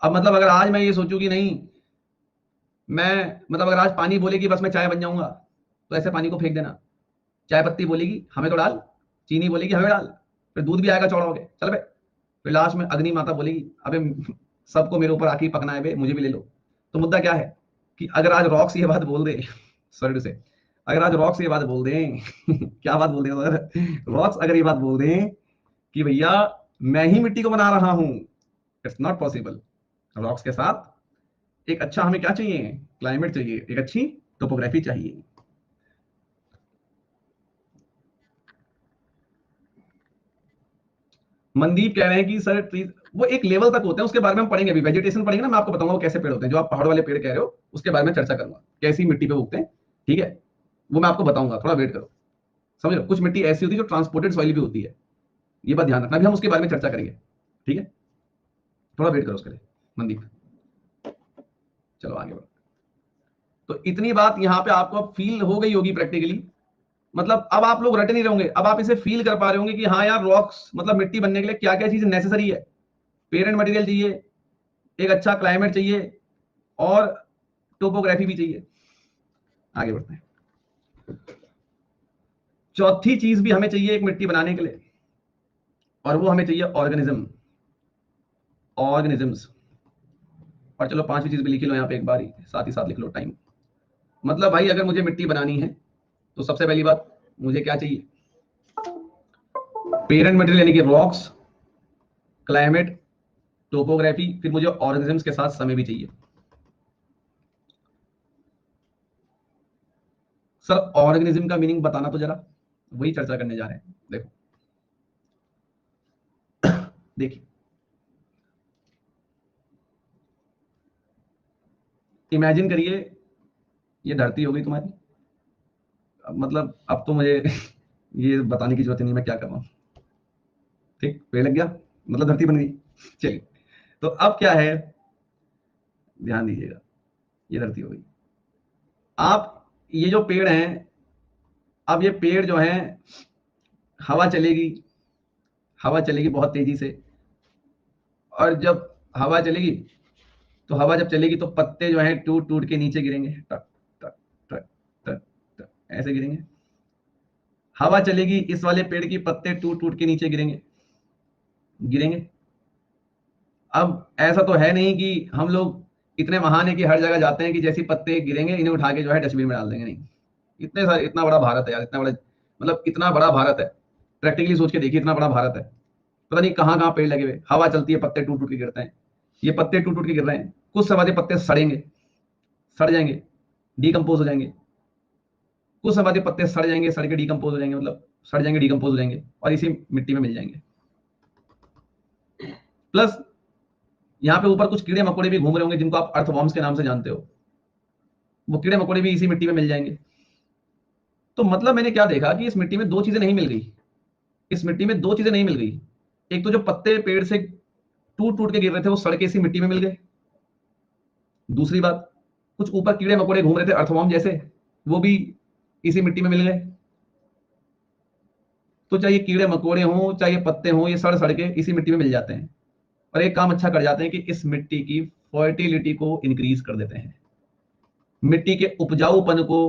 अब मतलब अगर आज मैं ये सोचूं कि नहीं, मैं मतलब अगर आज पानी बोले कि बस मैं चाय बन जाऊंगा, तो ऐसे पानी को फेंक देना। चाय पत्ती बोलेगी हमें तो डाल, चीनी बोलेगी हमें डाल, फिर दूध भी आएगा चौड़ा हो गया, चल बे। फिर लास्ट में अग्नि माता बोलेगी अबे सबको मेरे ऊपर आके पकना है बे, मुझे भी ले लो। तो मुद्दा क्या है कि अगर आज रॉक्स ये बात बोल दे, सॉरी टू से, अगर आज रॉक्स ये बात बोल दें क्या बात बोल दें सर, रॉक्स अगर ये बात बोल दें कि भैया मैं ही मिट्टी को बना रहा हूं, इट्स नॉट पॉसिबल। रॉक्स के साथ एक अच्छा हमें क्या चाहिए, क्लाइमेट चाहिए, एक अच्छी टोपोग्राफी चाहिए। मनदीप कह रहे हैं कि सर ट्रीज वो एक लेवल तक होते हैं, उसके बारे में हम पढ़ेंगे, अभी वेजिटेशन पढ़ेंगे ना, मैं आपको बताऊंगा वो कैसे पेड़ होते हैं, जो आप पहाड़ वाले पेड़ कह रहे हो उसके बारे में चर्चा करूंगा, कैसी मिट्टी पे उगते हैं। ठीक है, वो मैं आपको बताऊंगा, थोड़ा वेट करो। समझ लो, कुछ मिट्टी ऐसी होती है जो ट्रांसपोर्टेड सॉइल भी होती है, ये बात ध्यान रखना, अभी हम उसके बारे में चर्चा करेंगे। ठीक है, थोड़ा वेट करो उसके लिए मनदीप। चलो आगे बढ़ो। तो इतनी बात यहाँ पे आपको फील हो गई होगी प्रैक्टिकली, मतलब अब आप लोग रटे नहीं रहोगे, अब आप इसे फील कर पा रहे होंगे कि हाँ यार रॉक्स मतलब मिट्टी बनने के लिए क्या क्या चीज नेसेसरी है। पेरेंट मटेरियल चाहिए, एक अच्छा क्लाइमेट चाहिए, और टोपोग्राफी भी चाहिए। आगे बढ़ते हैं। चौथी चीज भी हमें चाहिए एक मिट्टी बनाने के लिए, और वो हमें चाहिए ऑर्गेनिज्म, ऑर्गेनिजम्स। और चलो पांचवी चीज भी लिख लो यहाँ पे एक बार ही, साथ ही साथ लिख लो टाइम। मतलब भाई अगर मुझे मिट्टी बनानी है तो सबसे पहली बात मुझे क्या चाहिए, पेरेंट मटेरियल यानी कि रॉक्स, क्लाइमेट, टोपोग्राफी, फिर मुझे ऑर्गेनिजम्स के साथ समय भी चाहिए। सर ऑर्गेनिज्म का मीनिंग बताना तो जरा, वही चर्चा करने जा रहे हैं। देखो देखिए, इमेजिन करिए ये धरती हो गई तुम्हारी। मतलब अब तो मुझे ये बताने की जरूरत नहीं मैं क्या कर रहा हूँ। ठीक, पेड़ लग गया, मतलब धरती बन गई। चलिए, तो अब क्या है, ध्यान दीजिएगा, ये धरती हो गई। आप ये जो पेड़ हैं, अब ये पेड़ जो हैं, हवा चलेगी, हवा चलेगी बहुत तेजी से, और जब हवा चलेगी तो हवा जब चलेगी तो पत्ते जो हैं टूट टूट के नीचे गिरेंगे, टक टक टक टक टक, ऐसे गिरेंगे। हवा चलेगी, इस वाले पेड़ की पत्ते टूट टूट के नीचे गिरेंगे, गिरेंगे। अब ऐसा तो है नहीं कि हम लोग इतने महान है कि हर जगह जाते हैं कि जैसे पत्ते गिरेंगे इन्हें उठा के जो है डस्टबिन में डाल देंगे, नहीं। इतने सारे, इतना बड़ा भारत है यार, इतना बड़ा, मतलब इतना बड़ा भारत है, प्रैक्टिकली सोच के देखिए, इतना बड़ा भारत है, पता नहीं कहाँ कहाँ पेड़ लगे हुए, हवा चलती है, पत्ते टूट टूट के गिरते हैं। ये पत्ते टूट टूट के गिर रहे हैं, कुछ समय बाद ये पत्ते सड़ेंगे, सड़ जाएंगे, डिकम्पोज हो जाएंगे। कुछ समय बाद ये पत्ते सड़ जाएंगे, सड़ के डिकम्पोज हो जाएंगे, मतलब सड़ जाएंगे, डिकम्पोज हो जाएंगे, और इसी मिट्टी में मिल जाएंगे। प्लस यहाँ पे ऊपर कुछ कीड़े मकोड़े भी घूम रहे होंगे जिनको आप अर्थवॉर्म्स के नाम से जानते हो, वो कीड़े मकोड़े भी इसी मिट्टी में मिल जाएंगे। तो मतलब मैंने क्या देखा कि इस मिट्टी में दो चीजें नहीं मिल गई, इस मिट्टी में दो चीजें नहीं मिल गई। एक तो जो पत्ते पेड़ से टूट टूट के गिर रहे थे वो सड़ के इसी मिट्टी में मिल गए। दूसरी बात, कुछ ऊपर कीड़े मकोड़े घूम रहे थे अर्थवॉर्म जैसे, वो भी इसी मिट्टी में मिल गए। तो चाहे ये कीड़े मकोड़े हों, चाहे ये पत्ते हों, ये सड़ सड़ के इसी मिट्टी में मिल जाते हैं, और एक काम अच्छा कर जाते हैं कि इस मिट्टी की फर्टिलिटी को इंक्रीज कर देते हैं, मिट्टी के उपजाऊपन को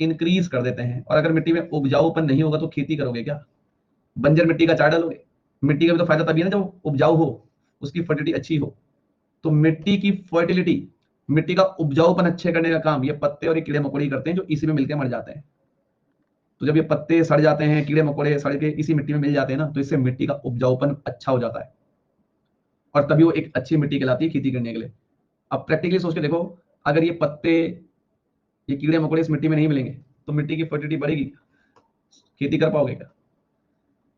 इंक्रीज कर देते हैं। और अगर मिट्टी में उपजाऊपन नहीं होगा तो खेती करोगे क्या? बंजर मिट्टी का चार डालोगे? मिट्टी का भी तो फायदा तभी है ना जब उपजाऊ हो, उसकी फर्टिलिटी अच्छी हो। तो मिट्टी की फर्टिलिटी, मिट्टी का उपजाऊपन अच्छे करने का काम ये पत्ते और ये कीड़े मकोड़े करते हैं, जो इसी में मिलकर मर जाते हैं। तो जब ये पत्ते सड़ जाते हैं, कीड़े मकोड़े सड़ के इसी मिट्टी में मिल जाते हैं ना, तो इससे मिट्टी का उपजाऊपन अच्छा हो जाता है, और तभी वो एक अच्छी मिट्टी कहलाती है खेती करने के लिए। अब प्रैक्टिकली सोच के देखो, अगर ये पत्ते, ये कीड़े मकोड़े इस मिट्टी में नहीं मिलेंगे तो मिट्टी की फर्टिलिटी बढ़ेगी, खेती कर पाओगे क्या?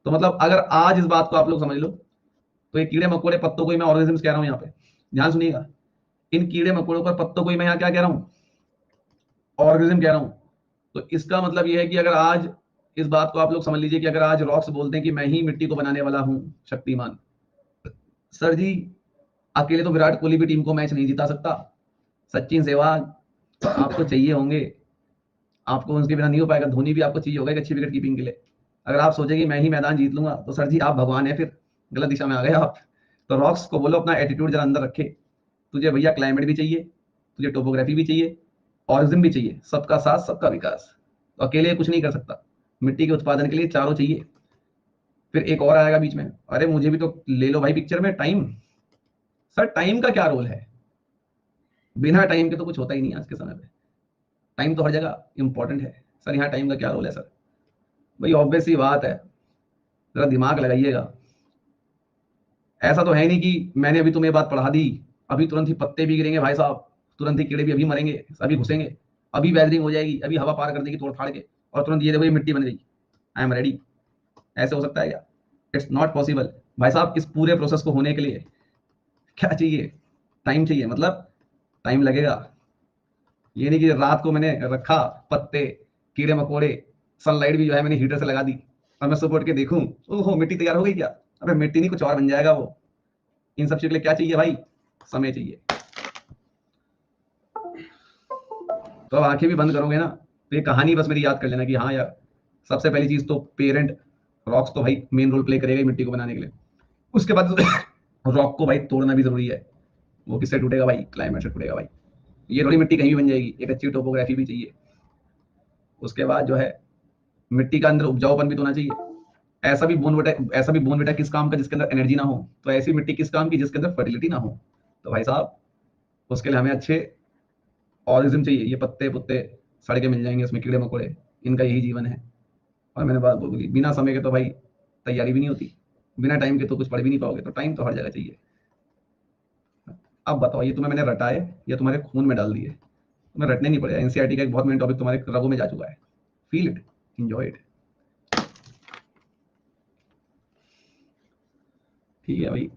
तो मतलब अगर आज इस बात को आप लोग समझ लो, तो ये कीड़े मकोड़े पत्तों को ही मैं ऑर्गेनिज्म कह रहा हूं यहाँ पे, ध्यान सुनिएगा। इन कीड़े मकोड़ों पर पत्तों को ही मैं यहाँ क्या कह रहा हूँ? ऑर्गेनिज्म कह रहा हूँ। तो इसका मतलब ये है कि अगर आज इस बात को आप लोग समझ लीजिए कि अगर आज रॉक्स बोलते हैं कि मैं ही मिट्टी को बनाने वाला हूं शक्तिमान, सर जी अकेले तो विराट कोहली भी टीम को मैच नहीं जिता सकता, सचिन सहवाग आपको चाहिए होंगे, आपको उनके बिना नहीं हो पाएगा, धोनी भी आपको चाहिए होगा एक अच्छी विकेट कीपिंग के लिए। अगर आप सोचे कि मैं ही मैदान जीत लूंगा तो सर जी आप भगवान है, फिर गलत दिशा में आ गए आप। तो रॉक्स को बोलो अपना एटीट्यूड जरा अंदर रखे, तुझे भैया क्लाइमेट भी चाहिए, तुझे टोपोग्राफी भी चाहिए, ऑरिजिन भी चाहिए, सबका साथ सबका विकास। तो अकेले कुछ नहीं कर सकता, मिट्टी के उत्पादन के लिए चारों चाहिए। फिर एक और आएगा बीच में, अरे मुझे भी तो ले लो भाई पिक्चर में, टाइम। सर टाइम का क्या रोल है? बिना टाइम के तो कुछ होता ही नहीं आज के समय पे, टाइम तो हर जगह इंपॉर्टेंट है। सर यहाँ टाइम का क्या रोल है सर? भाई ऑब्वियस सी बात है, जरा दिमाग लगाइएगा। ऐसा तो है नहीं कि मैंने अभी तुम्हें बात पढ़ा दी, अभी तुरंत ही पत्ते भी गिरेंगे भाई साहब, तुरंत ही कीड़े भी अभी मरेंगे, अभी घुसेंगे, अभी वेदरिंग हो जाएगी, अभी हवा पार कर देगी तोड़ फाड़ के, और तुरंत ये देखो ये मिट्टी बन गई, आई एम रेडी। ऐसे हो सकता है क्या? इट्स नॉट पॉसिबल भाई साहब। इस पूरे प्रोसेस को होने के लिए क्या चाहिए? टाइम चाहिए, मतलब टाइम लगेगा। ये नहीं कि रात को मैंने रखा पत्ते, कीड़े मकोड़े, सनलाइट भी जो है मैंने हीटर से लगा दी, और मैं सुबह उठ के देखूं ओहो मिट्टी तैयार हो गई क्या? अबे मिट्टी नहीं, कुछ और बन जाएगा वो। इन सब चीज के लिए क्या चाहिए भाई? समय चाहिए। तो अब आंखें भी बंद करोगे ना तो ये कहानी बस मेरी याद कर लेना कि हाँ यार, सबसे पहली चीज तो पेरेंट, रॉक्स तो भाई मेन रोल प्ले करेगा मिट्टी को बनाने के लिए। उसके बाद रॉक को भाई तोड़ना भी जरूरी है। वो किससे टूटेगा भाई? क्लाइमेट से टूटेगा भाई। ये थोड़ी मिट्टी कहीं भी बन जाएगी, एक अच्छी टोपोग्राफी भी चाहिए। उसके बाद जो है मिट्टी का अंदर उपजाऊपन भी तो होना चाहिए। ऐसा भी बोन बेटा किस काम का जिसके अंदर एनर्जी ना हो, तो ऐसी मिट्टी किस काम की जिसके अंदर फर्टिलिटी ना हो। तो भाई साहब उसके लिए हमें अच्छे ऑर्गेनिज्म चाहिए। ये पत्ते पुत्ते सड़ के मिल जाएंगे, उसमें कीड़े मकोड़े, इनका यही जीवन है। और मैंने बात बोली, बिना समय के तो भाई तैयारी भी नहीं होती, बिना टाइम के तो कुछ पढ़ भी नहीं पाओगे। तो टाइम तो हर जगह चाहिए। अब बताओ ये तुम्हें मैंने रटाए या तुम्हारे खून में डाल दिए? तुम्हें रटने नहीं पड़ेगा, एनसीईआरटी का एक बहुत मेन टॉपिक तुम्हारे रगों में जा चुका है। Feel it, enjoy it. ठीक है भाई।